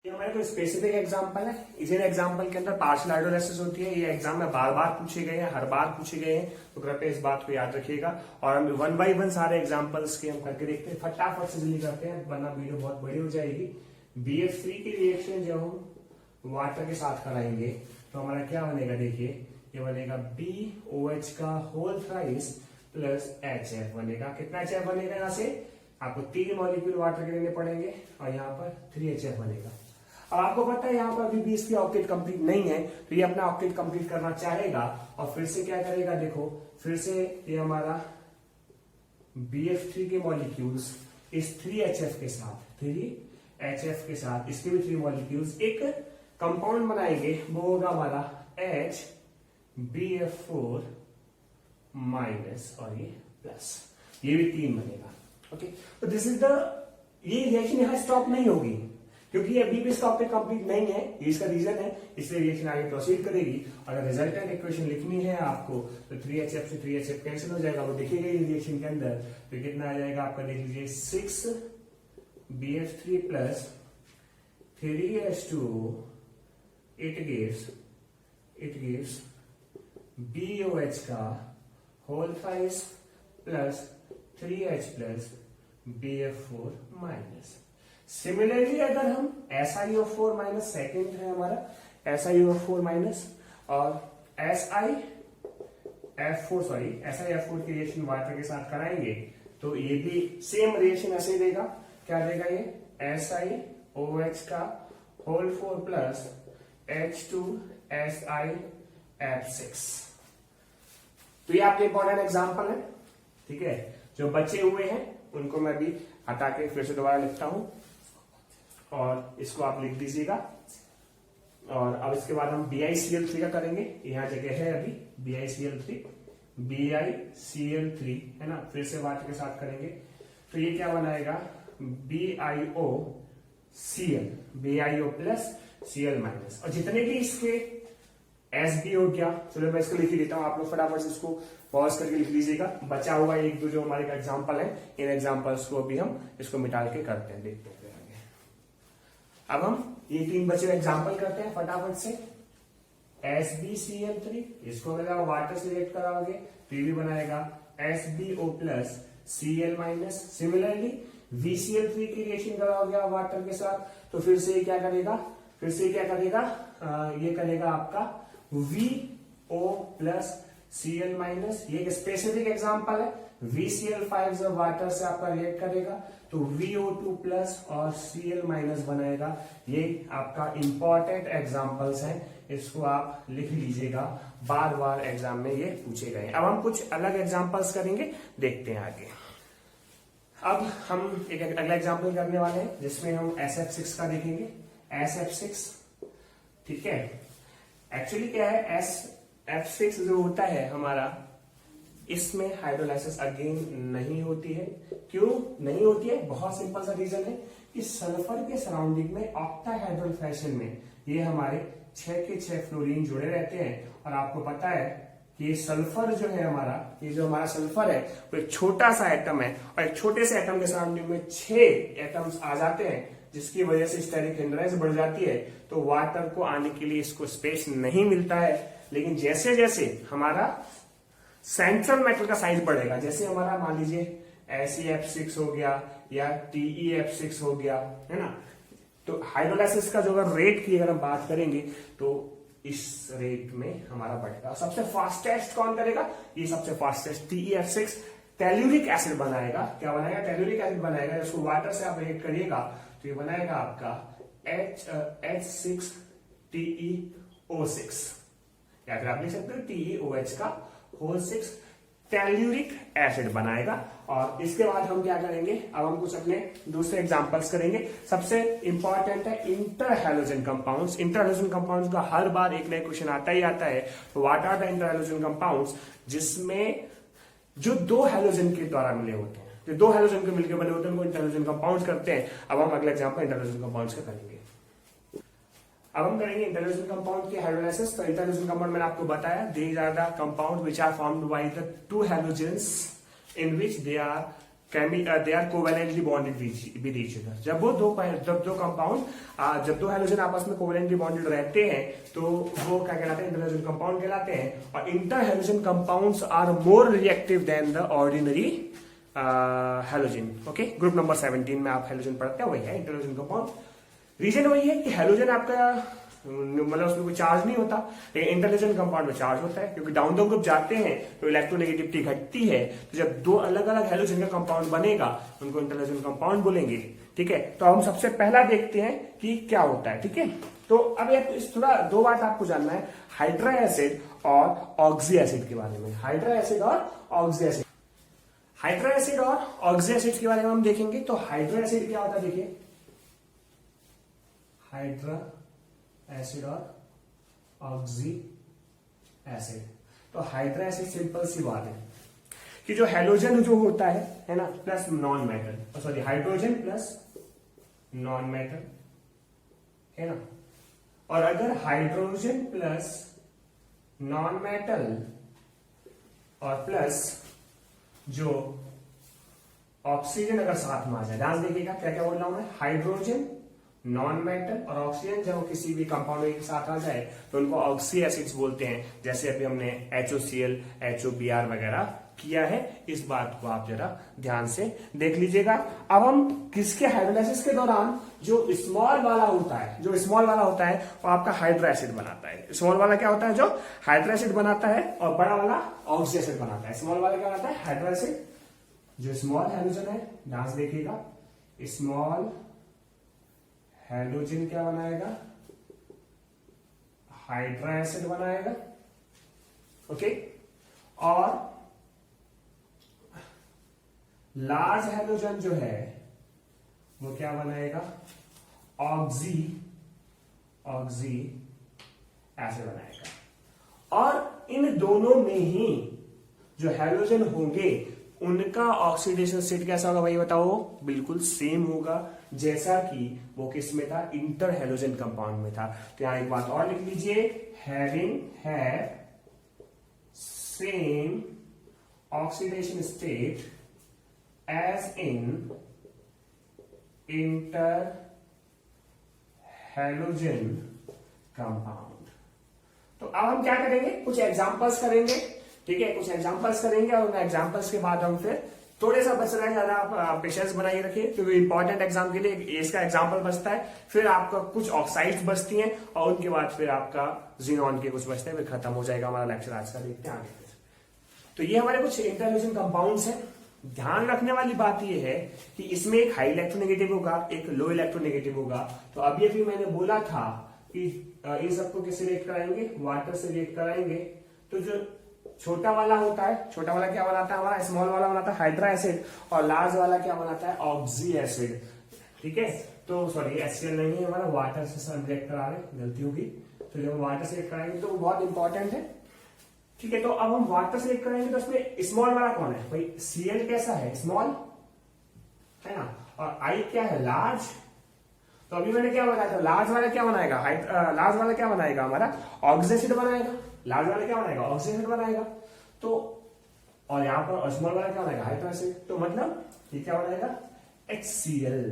ये हमारे कोई स्पेसिफिक एग्जांपल है, इसी एग्जांपल के अंदर पार्शियल हाइड्रोलाइसिस होती है। ये एग्जाम में बार बार पूछे गए हैं, हर बार पूछे गए हैं, तो कृपया इस बात को याद रखिएगा। और हम 1 by 1 सारे एग्जांपल्स के हम करके देखते हैं, फटाफट से जल्दी करते हैं वरना वीडियो बहुत बड़ी हो जाएगी। BF3 की रिएक्शन जब हम वाटर के साथ कराएंगे तो हमारा क्या बनेगा, देखिए ये बनेगा BOH का होल थ्राइस प्लस HF बनेगा। कितना HF बनेगा, यहाँ से आपको 3 मॉलिक्यूल वाटर के लेने पड़ेंगे और यहाँ पर 3HF बनेगा। अब आपको पता है यहाँ पर अभी भी इसकी ऑक्टेट कंप्लीट नहीं है, तो ये अपना ऑक्टेट कंप्लीट करना चाहेगा और फिर से क्या करेगा, देखो फिर से ये हमारा BF3 के मॉलिक्यूल्स इस 3HF के साथ इसके भी 3 मॉलिक्यूल्स एक कंपाउंड बनाएंगे, वो होगा हमारा HBF4 माइनस और ये प्लस, ये भी 3 बनेगा, ओके। तो दिस इज द, ये रिएक्शन यहां स्टॉप नहीं होगी क्योंकि अभी भी इसका ऑक्टेट कंप्लीट नहीं है, ये इसका रीजन है, इसलिए रिएक्शन आगे प्रोसीड करेगी। अगर रिजल्टेंट इक्वेशन लिखनी है आपको तो 3HF से 3HF कैंसिल हो जाएगा, वो देखिएगा ये रिएक्शन के अंदर, तो कितना आ जाएगा आपका, देख लीजिए 6BF3 plus 3H2O, it gives BOH का whole thrice plus 3H plus BF4 minus. Similarly अगर हम SiO4 माइनस, सेकेंड है हमारा SiO4 माइनस, और SiF4 की रिएक्शन वाटर के साथ कराएंगे तो ये भी सेम रिएक्शन ऐसे देगा। क्या देगा ये, SiOH का होल 4 प्लस H2SiF6। तो ये आपके इंपॉर्टेंट एग्जाम्पल है, ठीक है। जो बचे हुए हैं उनको मैं भी हटा के फिर से दोबारा लिखता हूं और इसको आप लिख दीजिएगा। और अब इसके बाद हम BiCl3 का करेंगे, यहाँ जगह है अभी BiCl3, BiCl3 है ना, फिर से वाटर के साथ करेंगे तो ये क्या बनाएगा BiO प्लस Cl माइनस, और जितने भी इसके SB हो गया, चलो मैं इसको लिख ही देता हूँ, आप लोग फटाफट से इसको पॉज करके लिख लीजिएगा। बचा हुआ एक दो जो हमारे एग्जाम्पल है, इन एग्जाम्पल्स को भी हम इसको मिटाल के करते हैं, देखते हैं आगे। अब हम ये 3 बचे हुए एग्जाम्पल करते हैं फटाफट से। SbCl3, इसको अगर आप वाटर से रिएक्ट कराओगे तो ये भी बनाएगा SbO plus Cl minus. Similarly VCl3 की रिएक्शन कराओगे आप वाटर के साथ तो फिर से ये क्या करेगा, ये करेगा आपका VO प्लस Cl माइनस। ये एक स्पेसिफिक एग्जांपल है, VCl5 जब वाटर से आपका रिएक्ट करेगा तो VO2 प्लस और Cl माइनस बनाएगा। ये आपका इंपॉर्टेंट एग्जांपल्स हैं, इसको आप लिख लीजिएगा, बार बार एग्जाम में ये पूछे गए। अब हम कुछ अलग एग्जांपल्स करेंगे, देखते हैं आगे। अब हम एक अगला एग्जांपल करने वाले हैं जिसमें हम SF6 का देखेंगे। SF6, ठीक है, एक्चुअली क्या है, SF6 जो होता है हमारा, इसमें हाइड्रोलाइसिस अगेन नहीं होती है। क्यों नहीं होती है? बहुत सिंपल सा रीजन है कि सल्फर के सराउंडिंग में ऑक्टाहाइड्रल फैशन में ये हमारे 6 के 6 फ्लोरीन जुड़े रहते हैं। और आपको पता है कि सल्फर जो है हमारा, ये जो हमारा सल्फर है वो एक छोटा सा एटम है, और एक छोटे से एटम के सराउंडिंग में 6 एटम्स आ जाते हैं, जिसकी वजह से स्टेरिक हिंड्रेंस बढ़ जाती है, तो वाटर को आने के लिए इसको स्पेस नहीं मिलता है। लेकिन जैसे जैसे हमारा सेंट्रल मेटल का साइज बढ़ेगा, जैसे हमारा मान लीजिए SeF6 हो गया या TeF6 हो गया, है ना, तो हाइड्रोलाइसिस का जो अगर रेट की अगर हम बात करेंगे तो इस रेट में हमारा बढ़ेगा। सबसे फास्टेस्ट कौन करेगा? ये सबसे फास्टेस्ट TeF6 टेल्यूरिक एसिड बनाएगा। क्या बनाएगा? टेल्यूरिक एसिड बनाएगा। इसको वाटर से आप रिएक्ट करिएगा तो ये बनाएगा आपका H6TeO6, या फिर आप लिख सकते हो TeOH का होल 6 टेल्यूरिक एसिड बनाएगा। और इसके बाद हम क्या करेंगे, अब हम कुछ अपने दूसरे एग्जांपल्स करेंगे। सबसे इंपॉर्टेंट है इंटरहैलोजन कंपाउंड्स। इंटरहैलोजन कंपाउंड्स का हर बार एक नया क्वेश्चन आता ही आता है। What are the interhalogen compounds, जिसमें जो 2 हैलोजन के द्वारा मिले होते हैं, जो 2 हैलोजन के मिलकर बने होते हैं उनको इंटरहैलोजन कंपाउंड्स करते हैं। अब हम अगला एग्जांपल इंटरहैलोजन कंपाउंड्स का करेंगे। अब हम करेंगे इंटरहैलोजन कंपाउंड की हाइड्रोलाइसिस। तो इंटरहैलोजन कंपाउंड मैंने आपको बताया, these are the compounds which are formed by the 2 halogens in which they are covalently bonded with each other. जब दो हैलोजन आपस में कोवैलेंटली बॉन्डेड रहते हैं तो वो क्या कहलाते हैं? इंटरहैलोजन कंपाउंड कहलाते हैं। और interhalogen compounds are more reactive than the ordinary halogen. Okay, group number 17 में आप हैलोजन पढ़ते हैं, वही है इंटरहैलोजन कंपाउंड। रीजन वही है कि हैलोजन आपका मतलब उसमें कोई चार्ज नहीं होता, लेकिन इंटरहैलोजन कंपाउंड में चार्ज होता है, क्योंकि डाउन द ग्रुप जाते हैं तो इलेक्ट्रोनेगेटिविटी घटती है। तो जब 2 अलग अलग हैलोजन का कंपाउंड बनेगा उनको इंटरहैलोजन कंपाउंड बोलेंगे। ठीक है, तो हम सबसे पहला देखते हैं कि क्या होता है। ठीक है, तो अब थोड़ा 2 बात आपको जानना है, हाइड्रा एसिड और ऑक्सी एसिड के बारे में। हाइड्रा एसिड और ऑक्सी एसिड, हाइड्रा एसिड और ऑक्सी एसिड के बारे में हम देखेंगे। तो हाइड्रा एसिड क्या होता है, देखिए, हाइड्रा एसिड और ऑक्सी एसिड। तो हाइड्रा एसिड सिंपल सी बात है कि जो हैलोजन जो होता है ना, plus non metal, sorry hydrogen plus non metal, है ना। और अगर हाइड्रोजन प्लस नॉन मेटल और प्लस जो ऑक्सीजन अगर साथ में आ जाए, ध्यान देखिएगा क्या क्या बोल रहा हूं मैं, हाइड्रोजन नॉन मेटल और ऑक्सीजन जब किसी भी कंपाउंड के साथ आ जाए तो उनको ऑक्सी एसिड्स बोलते हैं। जैसे अभी हमने HOCl, HOBr वगैरह किया है। इस बात को आप जरा ध्यान से देख लीजिएगा। अब हम किसके हाइड्रोलाइसिस के दौरान जो स्मॉल वाला होता है, वो आपका हाइड्रा एसिड बनाता है। स्मॉल वाला क्या होता है? जो हाइड्रा एसिड बनाता है, और बड़ा वाला ऑक्सी एसिड बनाता है। स्मॉल वाला क्या बनाता है? Hydra acid. जो स्मॉल हैलोजन है, ध्यान से देखिएगा, स्मॉल हैलोजन क्या बनाएगा? हाइड्रा एसिड बनाएगा। ओके, और लार्ज हैलोजन जो है वो क्या बनाएगा? ऑक्सी ऐसे बनाएगा। और इन दोनों में ही जो हैलोजन होंगे उनका ऑक्सीडेशन स्टेट कैसा होगा भाई बताओ? बिल्कुल सेम होगा जैसा कि वो किस में था, इंटर हैलोजन कंपाउंड में था। तो यहां एक बात और लिख लीजिए, हैविंग है same oxidation state as in inter halogen compound. तो अब हम क्या करेंगे, कुछ एग्जांपल्स करेंगे, ठीक है, कुछ एग्जांपल्स करेंगे और उन एग्जांपल्स के बाद हम फिर थोड़े सा बच रहा है, ज्यादा आप पेशेंस बनाइए रखिए क्योंकि इंपॉर्टेंट एग्जाम के लिए इसका एग्जांपल बचता है, फिर आपका कुछ ऑक्साइड्स बचती हैं और उनके बाद फिर आपका जिनॉन के कुछ बचते हैं, फिर खत्म हो जाएगा हमारा लेक्चर आज का। देखते हैं आगे फिर। तो ये हमारे कुछ इंटरहैलोजन कंपाउंड्स हैं। ध्यान रखने वाली बात यह है कि इसमें एक हाई इलेक्ट्रोनेगेटिव होगा, एक लो इलेक्ट्रोनेगेटिव होगा। तो अभी मैंने बोला था कि इन सबको किससे रिएक्ट कराएंगे, वाटर से रिएक्ट कराएंगे। तो जो छोटा वाला होता है, छोटा वाला क्या बनाता है हमारा, स्मॉल वाला बनाता है हाइड्रा एसिड, और लार्ज वाला क्या बनाता है, ऑक्सी एसिड, ठीक है। तो सॉरी HCl नहीं है हमारा, वाटर से सब रिएक्ट करा रहे, गलती होगी। तो जब वाटर से रिएक्ट कराएंगे तो वो बहुत इंपॉर्टेंट है, ठीक है। तो अब हम वाटर से रिएक्ट कराएंगे तो उसमें स्मॉल वाला कौन है भाई, Cl कैसा है, स्मॉल है ना, और I क्या है, लार्ज। तो अभी मैंने क्या बताया था, लार्ज वाला क्या बनाएगा, लार्ज वाला क्या बनाएगा हमारा, ऑक्सी एसिड बनाएगा। लार्ज वाला क्या बनाएगा, ऑक्सी एसिड बनाएगा। तो और यहां पर स्मॉल वाला क्या बनाएगा, हाइड्रा एसिड। तो मतलब ये क्या बनाएगा, HCl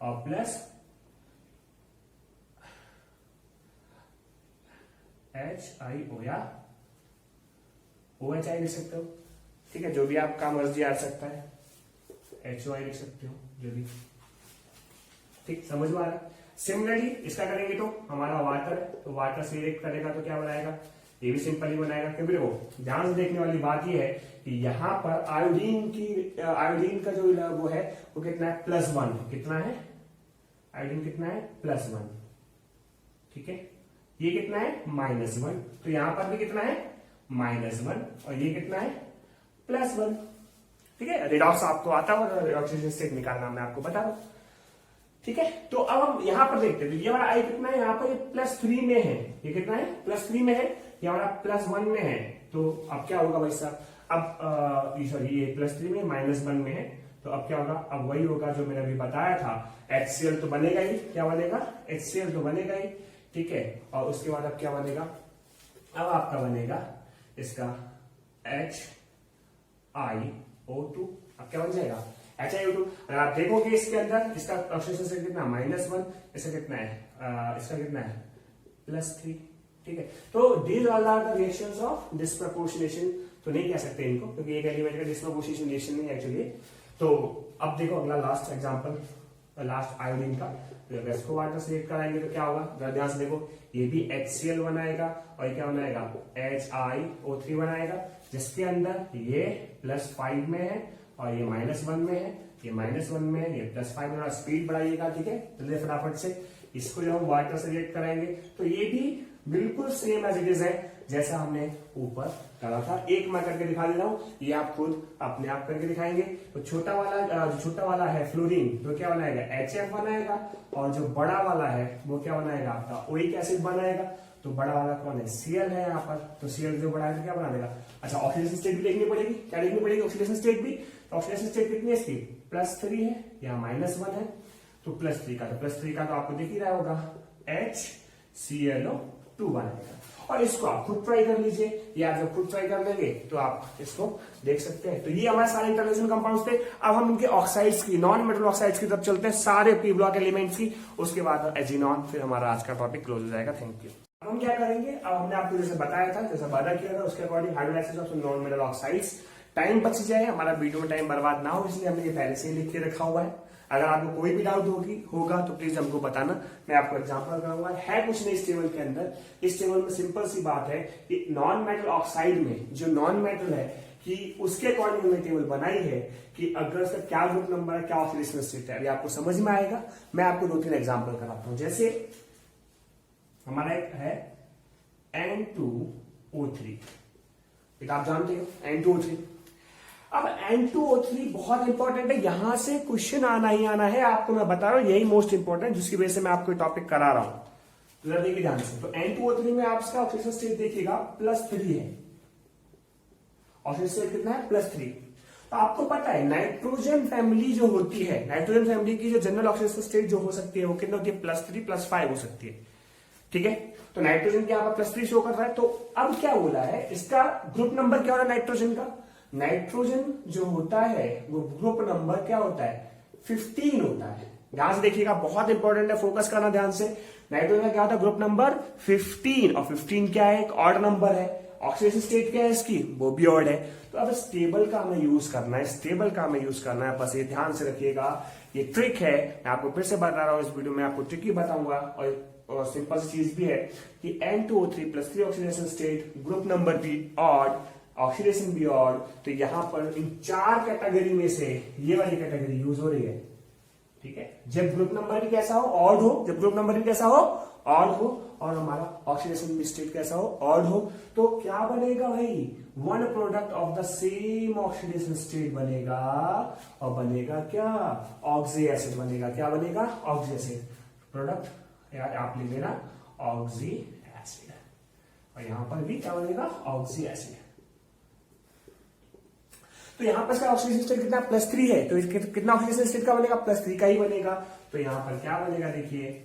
और प्लस HIO या OHI लिख सकते हो, ठीक है, जो भी आपका मर्जी आ सकता है, HOI लिख सकते हो जो भी, ठीक, समझ में आ रहा है। सिमिलरली इसका करेंगे तो हमारा वाटर है, तो वाटर से रिएक्ट करेगा तो क्या बनाएगा, ये भी सिंपल ही बनाएगा। क्योंकि देखो ध्यान से देखने वाली बात ये है कि यहाँ पर आयोडीन का जो वो है वो कितना है, +1, कितना है आयोडीन, कितना है +1, ठीक है। ये कितना है -1, तो यहां पर भी कितना है -1, और ये कितना है +1, ठीक है। रिडॉक्स आपको आता है और ऑक्सीजन स्टेट निकालना मैं आपको बता रहा हूं, ठीक है। तो अब हम यहां पर देखते हैं, तो ये हमारा आई कितना है, यहाँ पर ये +3 में है, ये कितना है +3 में है, ये हमारा +1 में है। तो अब क्या होगा भाई साहब, अब सॉरी ये +3 में -1 में है, तो अब क्या होगा, अब वही होगा जो मैंने अभी बताया था, HCl तो बनेगा ही, क्या बनेगा, HCl तो बनेगा ही, ठीक है। और उसके बाद अब क्या बनेगा, अब आपका बनेगा इसका HiO2, अब क्या बन जाएगा HiO2। अगर आप देखोगे इसके अंदर इसका ऑक्सीडेशन स्टेट कितना, -1, इसका कितना है, इसका कितना है +3, ठीक है। तो these all are the reactions of disproportionation, तो नहीं कह सकते इनको क्योंकि एक एलिमेंट का डिस्प्रपोर्शनेशन रिएक्शन नहीं एक्चुअली। तो अब देखो अगला लास्ट एग्जांपल, लास्ट आयोडीन का, जब इसको वाटर से रिएक्ट कराएंगे तो क्या होगा, ध्यान से देखो, ये भी HCl बनाएगा और ये क्या बनाएगा, HiO3 बनाएगा, जिसके अंदर ये +5 में है और ये -1 में है, ये -1 में है, ये +5 में, स्पीड बढ़ाइएगा, ठीक है। जल्दी फटाफट से इसको जब हम वाटर से रिएक्ट कराएंगे तो ये भी बिल्कुल सेम एज इट इज है जैसा हमने ऊपर करा था। एक मैं करके दिखा दे रहा हूं, ये आप खुद अपने आप करके दिखाएंगे। तो छोटा वाला है फ्लोरीन, तो क्या बनाएगा, HF बनाएगा, और जो बड़ा वाला है वो क्या बनाएगा, आपका ओइक एसिड बनाएगा। तो बड़ा वाला कौन है, Cl है यहाँ पर, तो Cl जो बड़ा है तो क्या बना देगा। अच्छा ऑक्सीडेशन स्टेट भी देखनी पड़ेगी, क्या देखनी पड़ेगी, ऑक्सीडेशन स्टेट भी। तो ऑक्सीडेशन स्टेट कितनी है इसकी, +3 है, यहाँ -1 है, तो +3 का, तो +3 का तो आपको दिख ही रहा होगा, HClO2 बनाएगा। और इसको आप खुद ट्राई कर लीजिए, या आप जब खुद ट्राई कर लेंगे तो आप इसको देख सकते हैं। तो ये हमारे सारे इंटरनेशनल कंपाउंड्स थे। अब हम इनके ऑक्साइड्स की, नॉन मेटल ऑक्साइड्स की तरफ चलते हैं, सारे पी ब्लॉक एलिमेंट्स की, उसके बाद एजिनॉन, फिर हमारा आज का टॉपिक क्लोज हो जाएगा। Thank you. अब हम क्या करेंगे, अब हमने आपको जैसे बताया था, जैसा वादा किया था उसके according hydrolysis of non metal oxides. Time बच जाए, हमारा वीडियो में टाइम बर्बाद ना हो, इसलिए हमने ये पहले से ही लिख के रखा हुआ है। अगर आपको कोई भी डाउट होगा तो प्लीज हमको बताना, मैं आपको एग्जांपल कराऊंगा। है कुछ नहीं इस टेबल के अंदर, इस टेबल में सिंपल सी बात है कि नॉन मेटल ऑक्साइड में जो नॉन मेटल है कि उसके अकॉर्डिंग हमने टेबल बनाई है कि अगर उसका क्या ग्रुप नंबर है, क्या ऑक्सीडेशन स्टेट है, अभी आपको समझ में आएगा। मैं आपको 2-3 एग्जाम्पल कराता हूं। जैसे हमारा एक है N2O3, एक आप जानते हो N2O3। अब N2O3 बहुत इंपॉर्टेंट है, यहां से क्वेश्चन आना ही आना है, आपको मैं बता रहा हूं, यही मोस्ट इंपॉर्टेंट जिसकी वजह से मैं आपको टॉपिक करा रहा हूं। जरा देखिए ध्यान से, तो N2O3 में आपका ऑक्सीडेशन स्टेट देखिएगा +3 है, ऑक्सीडेशन स्टेट कितना है +3। तो आपको पता है नाइट्रोजन फैमिली जो होती है, नाइट्रोजन फैमिली की जो जनरल ऑक्सीडेशन स्टेट जो हो सकती है वो कितना होती है +3 +5 हो सकती है, ठीक है। तो नाइट्रोजन की यहाँ पर +3 शो कर रहा है। तो अब क्या बोला है, इसका ग्रुप नंबर क्या हो रहा है नाइट्रोजन का, नाइट्रोजन जो होता है वो ग्रुप नंबर क्या होता है 15 होता है। ध्यान से देखिएगा, बहुत इंपॉर्टेंट है, फोकस करना ध्यान से। नाइट्रोजन का क्या होता है ग्रुप नंबर 15, और 15 क्या है, एक ऑड नंबर है। ऑक्सीडेशन स्टेट क्या है इसकी, वो भी ऑड है। तो अब स्टेबल का हमें यूज करना है, स्टेबल का हमें यूज करना है, बस ये ध्यान से रखिएगा, ये ट्रिक है। मैं आपको फिर से बता रहा हूं, इस वीडियो में आपको ट्रिक ही बताऊंगा, और सिंपल सी चीज भी है कि N2O3 +3 oxidation state, group number भी ऑड, ऑक्सीडेशन भी ऑड। तो यहां पर इन 4 कैटेगरी में से ये वाली कैटेगरी यूज हो रही है, ठीक है। जब ग्रुप नंबर भी कैसा हो, ऑड हो, जब ग्रुप नंबर भी कैसा हो, ऑड हो, और हमारा ऑक्सीडेशन स्टेट कैसा हो, ऑड हो, तो क्या बनेगा भाई, one product of the same oxidation state बनेगा, और बनेगा क्या, ऑक्सी एसिड बनेगा। क्या बनेगा, ऑक्सी एसिड प्रोडक्ट, यार आप लिख लेना ऑक्सी एसिड, और यहां पर भी क्या बनेगा, ऑक्सी एसिड। तो यहां पर इसका ऑक्सीडेशन स्टेट कितना +3 है, तो कितना ऑक्सीडेशन स्टेट का बनेगा, +3 का ही बनेगा। तो यहां पर क्या बनेगा, देखिए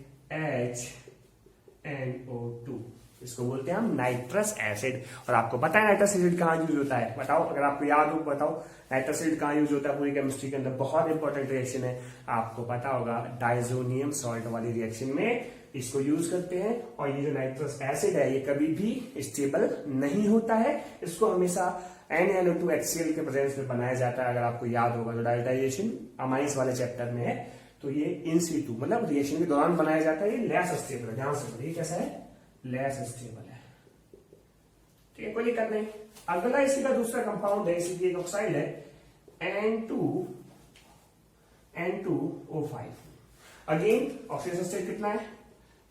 HNO2, इसको बोलते हैं हम नाइट्रस एसिड। और आपको पता है नाइट्रस एसिड कहां यूज होता है, बताओ, अगर आपको याद हो बताओ, नाइट्रस एसिड कहां यूज होता है पूरी केमिस्ट्री के अंदर, बहुत इंपॉर्टेंट रिएक्शन है, आपको पता होगा डाइजोनियम सॉल्ट वाली रिएक्शन में इसको यूज करते हैं। और ये जो नाइट्रस एसिड है ये कभी भी स्टेबल नहीं होता है, इसको हमेशा NaNO2HCl के प्रेजेंस में बनाया जाता है। अगर आपको याद होगा तो डायल्टाइजेशन अमाइंस वाले चैप्टर में है, तो ये इन सीटू मतलब रिएक्शन के दौरान बनाया जाता है। ये लेस स्टेबल है, ध्यान से ये कैसा है, लेस स्टेबल है, ठीक है, कोई दिक्कत नहीं। अगला इसी का दूसरा कंपाउंड है, इसी की एक ऑक्साइड है N2O5। अगेन ऑक्सीडेशन स्टेट कितना है,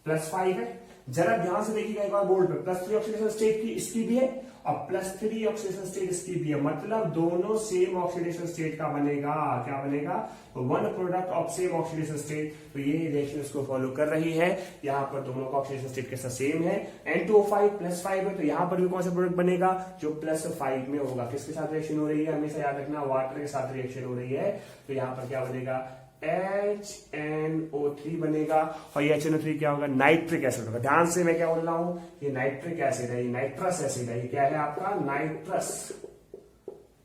+5 है। जरा ध्यान से देखिएगा एक बार बोर्ड पे, +3 ऑक्सीडेशन स्टेट की इसकी भी है, और +3 ऑक्सीडेशन स्टेट इसकी भी है, मतलब दोनों सेम ऑक्सीडेशन स्टेट का बनेगा। क्या बनेगा, one product of same oxidation state. तो ये रिएक्शन इसको फॉलो कर रही है, यहाँ पर दोनों का ऑक्सीडेशन स्टेट कैसा सेम है, N2O5 +5 है, तो यहाँ पर भी कौन सा प्रोडक्ट बनेगा, जो +5 में होगा। किसके साथ रिएक्शन हो रही है, हमेशा याद रखना, वाटर के साथ रिएक्शन हो रही है। तो यहाँ पर क्या बनेगा, HNO3 बनेगा, और ये HNO3 क्या होगा, नाइट्रिक एसिड होगा। ध्यान से मैं क्या बोल रहा हूं, ये नाइट्रिक एसिड है, ये नाइट्रस एसिड है, ये क्या है आपका,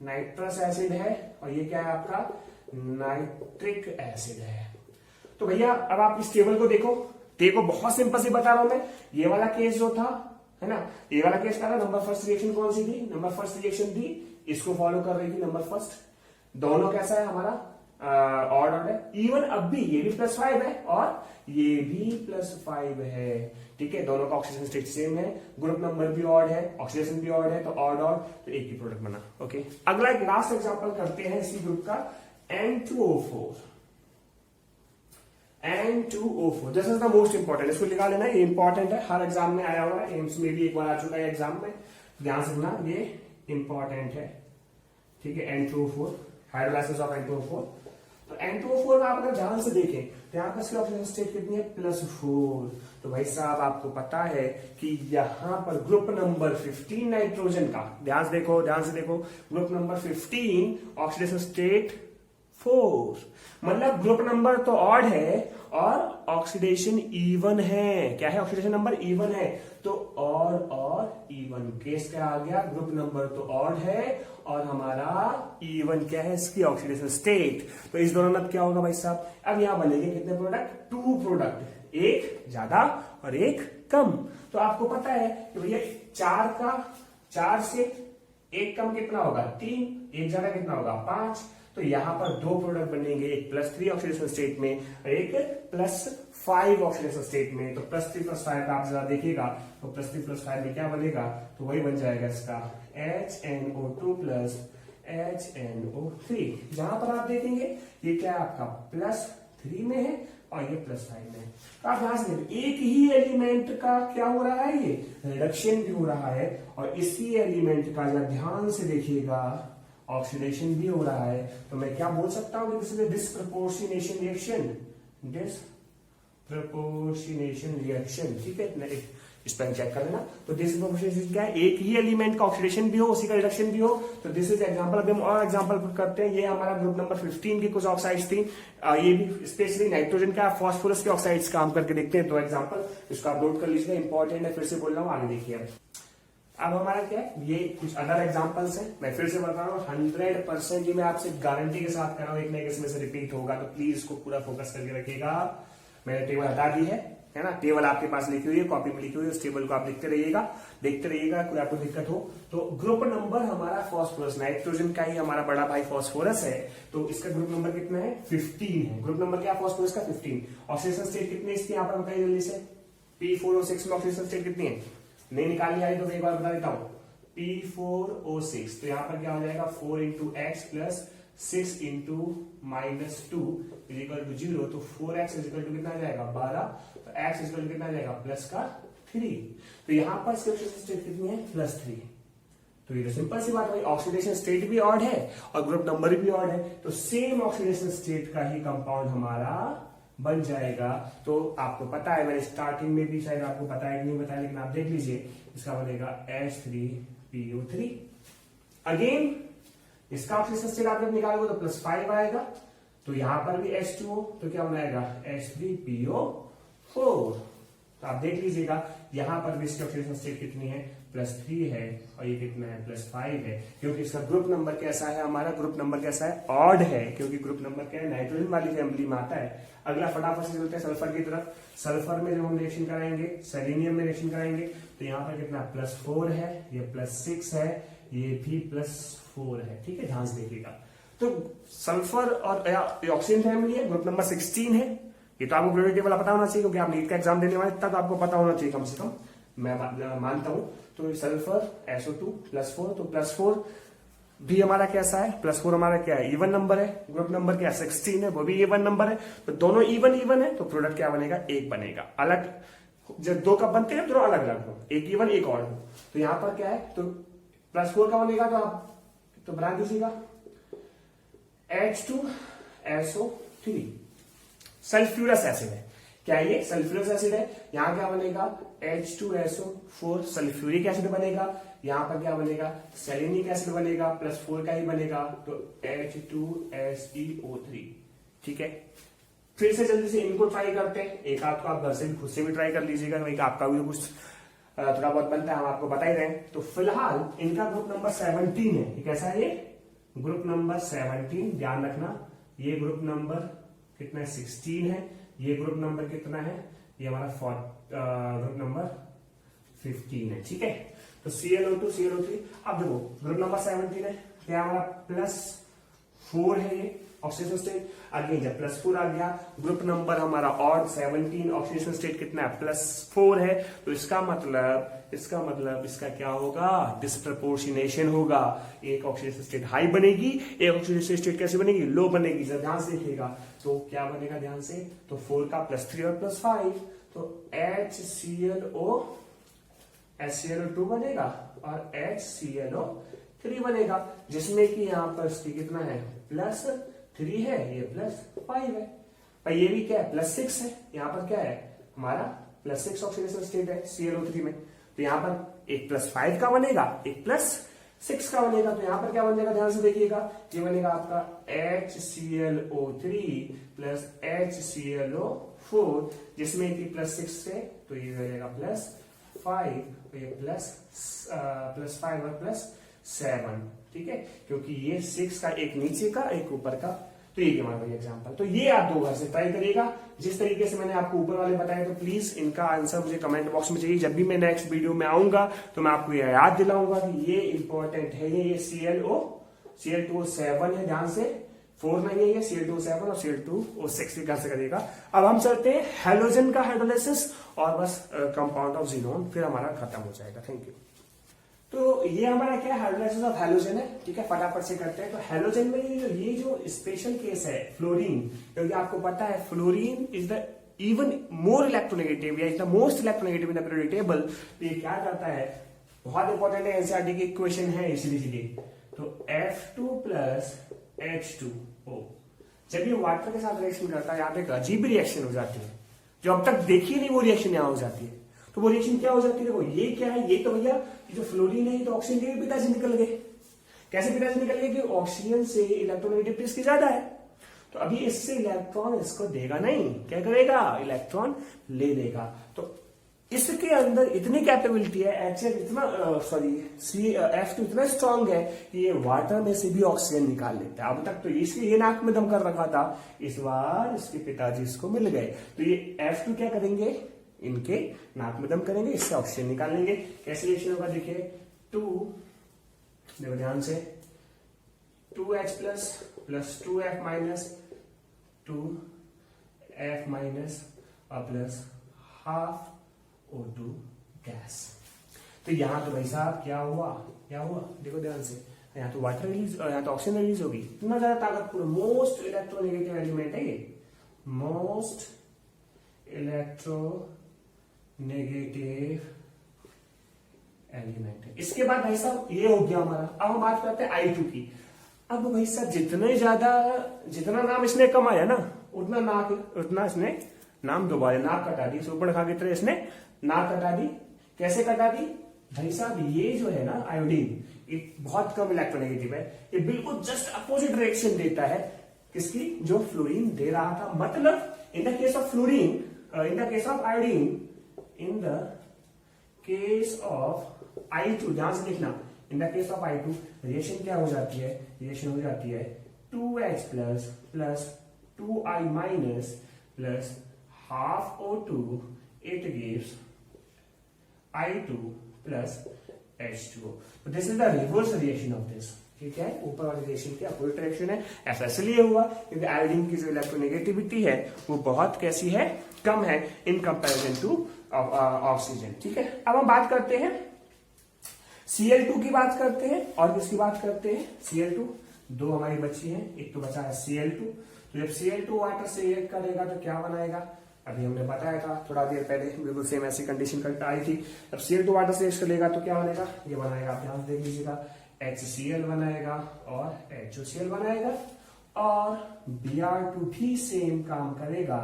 नाइट्रस एसिड है, और ये क्या है आपका, नाइट्रिक एसिड है। तो भैया अब आप इस टेबल को देखो, बहुत सिंपल से बता रहा हूं मैं। ये वाला केस जो था, है ना, ये वाला केस था, नंबर फर्स्ट रिएक्शन कौन सी थी, नंबर फर्स्ट रिएक्शन थी, इसको फॉलो कर रही थी नंबर फर्स्ट। दोनों कैसा है हमारा, ऑड है। इवन अब भी ये भी +5 है और ये भी +5 है, ठीक है, दोनों का ऑक्सीडेशन स्टेट सेम है, ग्रुप नंबर भी ऑड है, ऑक्सीडेशन भी ऑड है, तो ऑड तो एक ही प्रोडक्ट बना। ओके, अगला एक लास्ट एग्जांपल करते हैं इसी ग्रुप का, N2O4। This is the most important, इसको लिखा लेना, ये इंपॉर्टेंट है, हर एग्जाम में आया हुआ है, एम्स में भी एक बार आ चुका है एग्जाम में, ध्यान से सुनना, ये इंपॉर्टेंट है, ठीक है। N2O4, hydrolysis of N2O4। तो N2O4 में आप अगर ध्यान से देखें तो यहाँ पर इसकी ऑक्सीजन स्टेट कितनी है, +4। तो भाई साहब आपको पता है कि यहाँ पर ग्रुप नंबर 15 नाइट्रोजन का, ध्यान से देखो, ग्रुप नंबर 15 ऑक्सीडेशन स्टेट 4, मतलब ग्रुप नंबर तो ऑड है और ऑक्सीडेशन इवन है। क्या है, ऑक्सीडेशन नंबर इवन है, तो ऑड और इवन केस क्या आ गया, ग्रुप नंबर तो ऑड है और हमारा इवन क्या है, इसकी ऑक्सीडेशन स्टेट। तो इस दौरान अब क्या होगा भाई साहब, अब यहां बनेंगे कितने प्रोडक्ट, 2 प्रोडक्ट, एक ज्यादा और एक कम। तो आपको पता है कि भैया 4 से एक कम कितना होगा, 3, एक ज्यादा कितना होगा, 5। तो यहां पर 2 प्रोडक्ट बनेंगे, एक +3 ऑक्सीडेशन स्टेट में और एक +5 ऑक्सीडेशन स्टेट में। तो +3 + 5 आप जरा देखिएगा, तो +3 + 5 में क्या बनेगा, तो वही बन जाएगा इसका HNO2 + HNO3। जहां पर आप देखेंगे ये क्या है आपका +3 में है और ये +5 में है। तो आप ध्यान से एक ही एलिमेंट का क्या हो रहा है, ये रिडक्शन भी हो रहा है, और इसी एलिमेंट का जरा ध्यान से देखिएगा ऑक्सीडेशन भी हो रहा है। तो मैं क्या बोल सकता हूं, this is disproportionation reaction, disproportionation reaction, ठीक है, इस पर चेक कर लेना। तो डिस्प्रपोर्शनेशन क्या है, एक ही एलिमेंट का ऑक्सीडेशन भी हो, उसी का रिडक्शन भी हो। तो दिस इज एग्जांपल। अभी हम और एग्जांपल करते हैं। ये हमारा ग्रुप नंबर 15 की कुछ ऑक्साइड्स थी, ये भी स्पेशली नाइट्रोजन का, फास्फोरस के ऑक्साइड्स काम करके देखते हैं। तो एग्जांपल इसको आप नोट कर लीजिएगा, इंपॉर्टेंट है, फिर से बोल रहा हूँ, आगे देखिए। अब हमारा क्या है, ये कुछ अदर एग्जांपल्स हैं, मैं फिर से बता रहा हूँ 100% ये मैं आपसे गारंटी के साथ कर रहा हूँ, एक ना एक इसमें से रिपीट होगा। तो प्लीज इसको पूरा फोकस करके रखिएगा। मैंने टेबल हटा दी है ना, टेबल आपके पास लिखी हुई है, कॉपी में लिखी हुई है, उस टेबल को आप लिखते रहिएगा, देखते रहिएगा, कोई आपको दिक्कत हो तो। ग्रुप नंबर हमारा फास्फोरस, नाइट्रोजन का ही हमारा बड़ा भाई फास्फोरस है, तो इसका ग्रुप नंबर कितना है, 15 है। ग्रुप नंबर क्या फास्फोरस का, 15। ऑक्सीडेशन स्टेट कितनी इसकी यहाँ पर बताइए जल्दी से। P4O6 में ऑक्सीडेशन स्टेट कितनी है, नहीं निकालनी आई तो मैं एक बार बता देता हूँ। P4O6, तो यहाँ पर क्या हो जाएगा, 4 into x plus 6 into -2 is equal to 0। तो 4x इज इक्वल टू कितना आ जाएगा, 12। तो x इज इक्वल टू कितना आ जाएगा, प्लस का 3। तो यहाँ पर ऑक्सीडेशन स्टेट कितनी है, +3। तो ये सिंपल सी बात है, ऑक्सीडेशन स्टेट भी ऑड है और ग्रुप नंबर भी ऑड है, तो सेम ऑक्सीडेशन स्टेट का ही कंपाउंड हमारा बन जाएगा। तो आपको पता है, मैंने स्टार्टिंग में भी शायद आपको पता है कि नहीं बताया, लेकिन आप देख लीजिए, इसका बनेगा H3PO3। अगेन इसका ऑक्सीडेशन स्टेट आप जब निकालोगे तो +5 आएगा। तो यहां पर भी H2O, तो क्या बनाएगा, H3PO4। तो आप देख लीजिएगा, यहां पर भी इसकी ऑक्सीडेशन स्टेट कितनी है, +3 है, और ये कितना है, +5 है, क्योंकि इसका ग्रुप नंबर कैसा है, हमारा ग्रुप नंबर कैसा है, ऑड है, क्योंकि ग्रुप नंबर क्या है, नाइट्रोजन वाली फैमिली में आता है। अगला फटाफट से चलते हैं सल्फर की तरफ। सल्फर में जब हम रिएक्शन कराएंगे, सेलेनियम में रिएक्शन कराएंगे, तो यहाँ पर कितना +4 है, ये +6 है, ये भी +4 है, ठीक है, ध्यान से देखिएगा। तो सल्फर और ऑक्सीजन फैमिली है, ग्रुप नंबर 16 है। ये तो आपको पीरियोडिक टेबल पता होना चाहिए, क्योंकि आप नीट का एग्जाम देने वाले, तब आपको पता होना चाहिए कम से कम, मैं मानता हूं। तो सल्फर SO2 +4, तो +4 भी हमारा कैसा है, +4 हमारा क्या है, इवन नंबर है। ग्रुप नंबर क्या है, 16 है, वो भी इवन नंबर है। तो दोनों इवन है, तो प्रोडक्ट क्या बनेगा, एक बनेगा। अलग जब दो कप बनते हैं, दोनों अलग अलग हो, एक इवन एक ऑड हो। तो यहां पर क्या है, तो +4 का बनेगा, तो आप तो बना दीजिएगा H2SO3। सल्फ्यूरस एसिड है, क्या ये सल्फ्यूरस एसिड है। यहां क्या बनेगा, H2SO4 सल्फ्यूरिक एसिड बनेगा। यहां पर क्या बनेगा, सेलेनिक एसिड बनेगा, +4 का ही बनेगा, तो H2SeO3, ठीक है। फिर से जल्दी से इनको ट्राई करते हैं, एक आध को आप घर से भी खुद से भी ट्राई कर लीजिएगा, एक आपका भी कुछ थोड़ा बहुत बनता है, हम आपको बता ही रहे हैं। तो फिलहाल इनका ग्रुप नंबर 17 है। ये कैसा है, ये ग्रुप नंबर 17, ध्यान रखना। ये ग्रुप नंबर कितना है, 16 है। ये ग्रुप नंबर कितना है, ये हमारा ग्रुप नंबर 15 है, ठीक है। तो ClO2 ClO3, अब देखो ग्रुप नंबर 17 है, क्या हमारा +4 है, ये ऑक्सीडेशन स्टेट। अगेन जब +4 आ गया, ग्रुप नंबर हमारा और 17, ऑक्सीडेशन स्टेट कितना है, +4 है। तो इसका मतलब इसका क्या होगा, डिस्प्रपोर्शनेशन होगा। एक ऑक्सीडेशन स्टेट हाई बनेगी, एक ऑक्सीडेशन स्टेट कैसे बनेगी, लो बनेगी। जब ध्यान से देखिएगा तो क्या बनेगा, ध्यान से, तो 4 का +3 और +5, तो HClO HClO2 बनेगा और HClO3 बनेगा, जिसमें कि यहां पर कितना है, +3 है, ये +5 है। भाई ये भी क्या है, +6 है। यहाँ पर क्या है, हमारा +6 ऑक्सीडेशन स्टेट है ClO3 में। तो यहाँ पर एक +5 का बनेगा, एक +6 का बनेगा। तो यहाँ पर क्या बनेगा, ध्यान से देखिएगा, ये बनेगा आपका HClO3 + HClO4, जिसमें कि +6 है, तो ये बनेगा +5, तो ये +5 और +7, ठीक है, क्योंकि ये 6 का एक नीचे का एक ऊपर का। तो ये हमारा एग्जांपल। तो ये आप 2 घर से ट्राई करिएगा, जिस तरीके से मैंने आपको ऊपर वाले बताए। तो प्लीज इनका आंसर मुझे कमेंट बॉक्स में चाहिए। जब भी मैं नेक्स्ट वीडियो में आऊंगा तो मैं आपको ये याद दिलाऊंगा कि ये इंपॉर्टेंट है। ये Cl2O7 है, ध्यान से, 4 नहीं है, ये Cl2O7 और Cl2O6 भी कैसे करिएगा। अब हम चलते हैं हेलोजन का हाइड्रोलाइसिस और बस कंपाउंड ऑफ ज़ीनोन, फिर हमारा खत्म हो जाएगा। Thank you. तो ये हमारा क्या है, हाइड्रोलाइसिस ऑफ हेलोजन है, ठीक है, फटाफट से करते हैं। तो हेलोजन में ये जो स्पेशल केस है फ्लोरीन, क्योंकि आपको पता है fluorine is the even more electronegative या is the most electronegative in the periodic table. तो ये क्या करता है, बहुत इंपॉर्टेंट है, एनसीईआरटी की इक्वेशन है इसीलिए। तो F2 + H2O जब ये वाटर के साथ रिएक्शन करता है, यहाँ पे एक अजीब रिएक्शन हो जाती है। जो अब तक देखी नहीं वो रिएक्शन यहाँ हो जाती है। तो वो रिएक्शन क्या हो जाती है, देखो ये क्या है, ये तो भैया ये जो फ्लोरीन है ये तो ऑक्सीजन के पिताजी निकल गए। कैसे पिताजी निकल गए कि ऑक्सीजन से इलेक्ट्रोनेगेटिविटी इसकी ज्यादा है, तो अभी इससे इलेक्ट्रॉन इसको देगा नहीं, क्या करेगा, इलेक्ट्रॉन ले लेगा। तो इसके अंदर इतनी कैपेबिलिटी है, HF इतना F2 इतना स्ट्रांग है कि ये वाटर में से भी ऑक्सीजन निकाल लेता है। अब तक तो इसके ये नाक में दम कर रखा था, इस बार इसके पिताजी इसको मिल गए, तो ये F2 क्या करेंगे, इनके नाक में दम करेंगे, इससे ऑक्सीजन निकाल लेंगे। कैसे रिएक्शन होगा देखिए, 2 देखो ध्यान से, 2H plus 2F minus 2F minus और प्लस हाफ O2 गैस। तो यहां तो भाई साहब क्या हुआ, देखो ध्यान से, यहाँ तो वाटर रिलीज, यहाँ तो ऑक्सीजन रिलीज होगी, इतना ज्यादा ताकतपूर्ण, मोस्ट इलेक्ट्रोनेगेटिव एलिमेंट है ये, मोस्ट इलेक्ट्रोनेगेटिव एलिमेंट है। इसके बाद भाई साहब ये हो गया हमारा। अब हम बात करते हैं I2 की। अब भाई साहब जितना नाम इसने कमाया ना, उतना इसने नाम दोबारा नाक कटा दी, सुपड़ खा की तरह इसने नाक कटा दी। कैसे कटा दी भाई साहब, ये जो है ना आयोडीन, ये बहुत कम इलेक्ट्रोनेगेटिव है, ये बिल्कुल जस्ट अपोजिट रिएक्शन देता है किसकी, जो फ्लोरीन दे रहा था। मतलब in the case of fluorine, in the case of iodine, in the case of I2, ध्यान से देखना, in the case of I2 reaction क्या हो जाती है, रिएक्शन हो जाती है 2H plus 2I minus plus half O2, it gives I2 plus H2O. So this is the reverse reaction of this. ठीक है, ऊपर वाली रिएक्शन की अपोजिट रिएक्शन है। ऐसा इसलिए हुआ क्योंकि आयोडीन की जो इलेक्ट्रोनेगेटिविटी है वो बहुत कैसी है, कम है इन कंपैरिजन टू ऑक्सीजन। ठीक है, अब हम बात करते हैं Cl2 की बात करते हैं, और किसकी बात करते हैं, Cl2, दो हमारी बची है, एक तो बचा है Cl2। तो जब Cl2 वाटर से रिएक्ट करेगा तो क्या बनाएगा, अभी हमने बताया था थोड़ा देर पहले, बिल्कुल सेम ऐसी कंडीशन करके आई थी। अब Cl2 वाटर से रिएक्ट करेगा तो क्या बनेगा, ये बनाएगा, आप ध्यान देख लीजिएगा, HCl बनाएगा और HOCl बनाएगा, और Br2 भी सेम काम करेगा,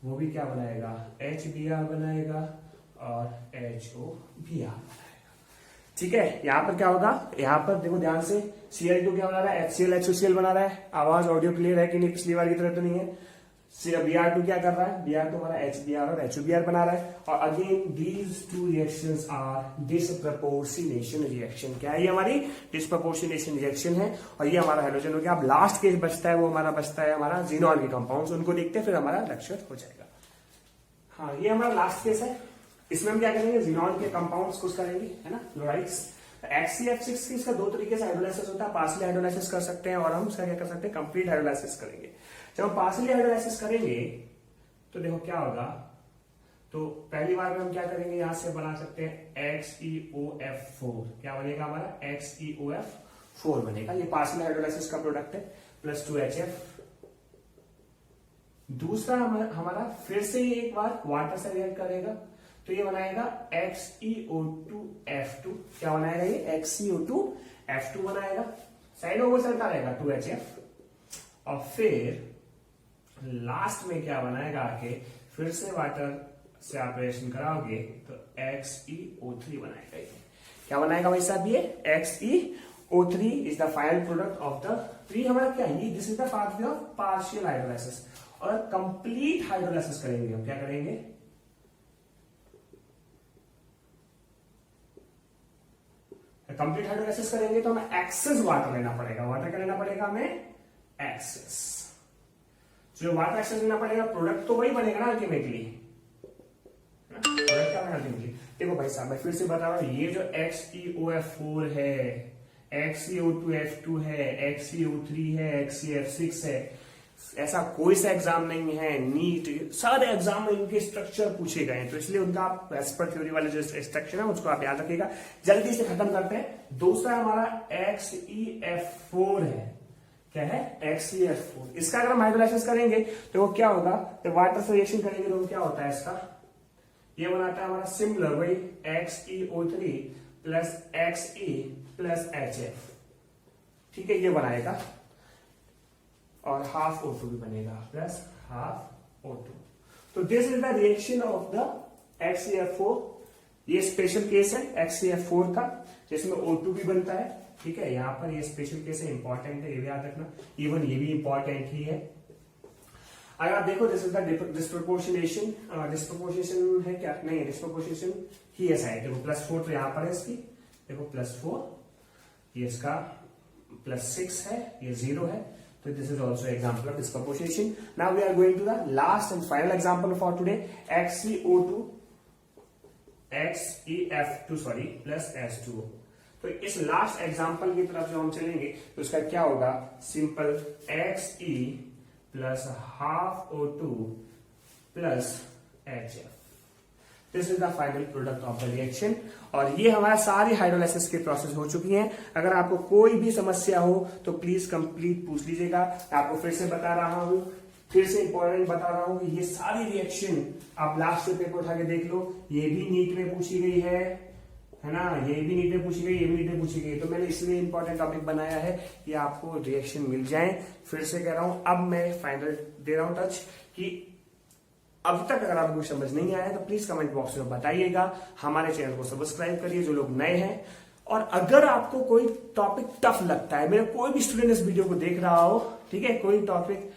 वो भी क्या बनाएगा, HBr बनाएगा और HOBr बनाएगा। ठीक है, यहां पर क्या होगा, यहां पर देखो ध्यान से, Cl2 क्या बना रहा है, HCl HOCl बना रहा है। आवाज ऑडियो क्लियर है कि नहीं, पिछली बार की तरह तो नहीं है। Br2 क्या कर रहा है, Br2 हमारा HBr और HOBr बना रहा है। और again these two reactions are disproportionation reaction. क्या है ये, हमारी डिसप्रपोर्शनेशन रिएक्शन है। और ये हमारा हेलोजन हो गया। अब लास्ट केस बचता है, वो हमारा बचता है हमारा जीनॉन के कंपाउंड्स, उनको देखते हैं फिर हमारा लेक्चर हो जाएगा। हाँ, ये हमारा लास्ट केस है। इसमें हम क्या करेंगे, जीनॉन के कंपाउंड्स कुछ करेंगे, है ना, क्लोराइड्स। HCF6 की इसका दो तरीके से हाइड्रोलाइसिस होता है, पार्शियली हाइड्रोलाइसिस कर सकते हैं और हम इसका क्या कर सकते हैं, कंप्लीट हाइड्रोलाइसिस करेंगे। जब हम पार्शियली हाइड्रोलाइसिस करेंगे तो देखो क्या होगा, तो पहली बार में हम क्या करेंगे, यहां से बना सकते हैं XeOF4। क्या बनेगा हमारा, XeOF4 बनेगा। ये पार्शियली हाइड्रोलाइसिस का प्रोडक्ट है, प्लस 2HF। दूसरा हमारा फिर से ये एक बार वाटर से रिएक्ट करेगा, तो ये बनाएगा XeO2F2। क्या बनाएगा ये, XeO2F2 बनाएगा। साइड ओवर चलता रहेगा 2HF। और फिर लास्ट में क्या बनाएगा आके, फिर से वाटर से आप रिएक्शन कराओगे तो XeO3 बनाएगा। ये क्या बनाएगा भाई साहब, ये XeO3 is the final product of the tree. हमारा क्या है, this is the pathway of partial hydrolysis. और कंप्लीट हाइड्रोलाइसिस करेंगे, हम क्या करेंगे, कंप्लीट हाइड्रोलाइसिस करेंगे तो हमें एक्सेस वाटर लेना पड़ेगा। वाटर क्या लेना पड़ेगा हमें, एक्सेस। जो वाटर एक्सेस लेना पड़ेगा, प्रोडक्ट तो वही बनेगा ना अल्टीमेटली, प्रोडक्ट क्या बनेगा अल्टीमेटली। देखो भाई साहब, मैं फिर से बता रहा हूं, ये जो XeOF4 है, XeO2F2 है, XeO3 है, XeF6 है, ऐसा कोई सा एग्जाम नहीं है, नीट सारे एग्जाम में इनके स्ट्रक्चर पूछे गए हैं, तो इसलिए उनका आप एज पर थ्योरी वाले जो स्ट्रक्चर है उसको आप याद रखिएगा। जल्दी से खत्म करते हैं। दूसरा हमारा XeF4 है, क्या है, XeF4। इसका अगर हम हाइड्रोलाइसिस करेंगे तो वो क्या होगा, तो वाटर से रिएक्शन करेंगे तो क्या होता है इसका, ये बनाता है हमारा सिमिलर वही XeO3 plus Xe plus HF। ठीक है, ये बनाएगा और हाफ O2 भी बनेगा, प्लस हाफ O2। तो this is the reaction of the HCl4। ये स्पेशल केस है HCl4 का, जिसमें O2 भी बनता है। ठीक है, यहाँ पर ये स्पेशल केस है, इंपॉर्टेंट है, ये भी याद रखना। इवन ये भी इंपॉर्टेंट ही है। अगर आप देखो this is the disproportionation, disproportionation है क्या? नहीं, डिस्प्रोपोर्शनेशन ही है साइड। देखो +4 तो यहाँ पर है इसकी, देखो +4, ये इसका +6 है, ये 0 है। So this is also example of disproportionation. Now we are going to the last and final example for today. XeO2 plus H2O। तो इस लास्ट एग्जाम्पल की तरफ जो हम चलेंगे तो इसका क्या होगा? Simple Xe plus half O2 plus HF। This is the final product of the reaction. और ये हमारा सारी हाइड्रोलाइसिस की प्रोसेस हो चुकी है। अगर आपको कोई भी समस्या हो तो प्लीज कंप्लीट पूछ लीजिएगा। आपको फिर से बता रहा हूं, फिर से इंपॉर्टेंट बता रहा हूं कि ये सारी रिएक्शन आप लास्ट से पेपर उठा के देख लो। ये भी नीट में पूछी गई है ना, ये भी नीट में पूछी गई, ये भी नीट में पूछी गई। तो मैंने इसलिए इंपॉर्टेंट टॉपिक बनाया है कि आपको रिएक्शन मिल जाए। फिर से कह रहा हूं, अब मैं फाइनल दे रहा हूं टच कि अब तक अगर आपको कुछ समझ नहीं आया तो प्लीज कमेंट बॉक्स में बताइएगा। हमारे चैनल को सब्सक्राइब करिए जो लोग नए हैं। और अगर आपको कोई टॉपिक टफ लगता है, मेरा कोई भी स्टूडेंट इस वीडियो को देख रहा हो, ठीक है, कोई टॉपिक,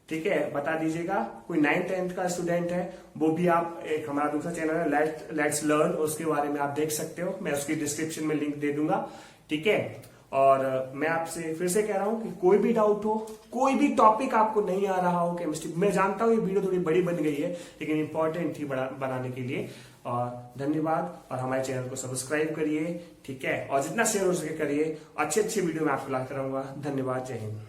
ठीक है, बता दीजिएगा। कोई 9th-10th का स्टूडेंट है, वो भी आप, एक हमारा दूसरा चैनल है लेट्स लर्न, उसके बारे में आप देख सकते हो। मैं उसकी डिस्क्रिप्शन में लिंक दे दूंगा। ठीक है, और मैं आपसे फिर से कह रहा हूं कि कोई भी डाउट हो, कोई भी टॉपिक आपको नहीं आ रहा हो केमिस्ट्री, मैं जानता हूं ये वीडियो थोड़ी बड़ी बन गई है, लेकिन इंपॉर्टेंट थी बनाने के लिए। और धन्यवाद। और हमारे चैनल को सब्सक्राइब करिए, ठीक है, और जितना शेयर हो सके करिए। अच्छे वीडियो में आपको लाते रहूंगा। धन्यवाद, जय हिंद।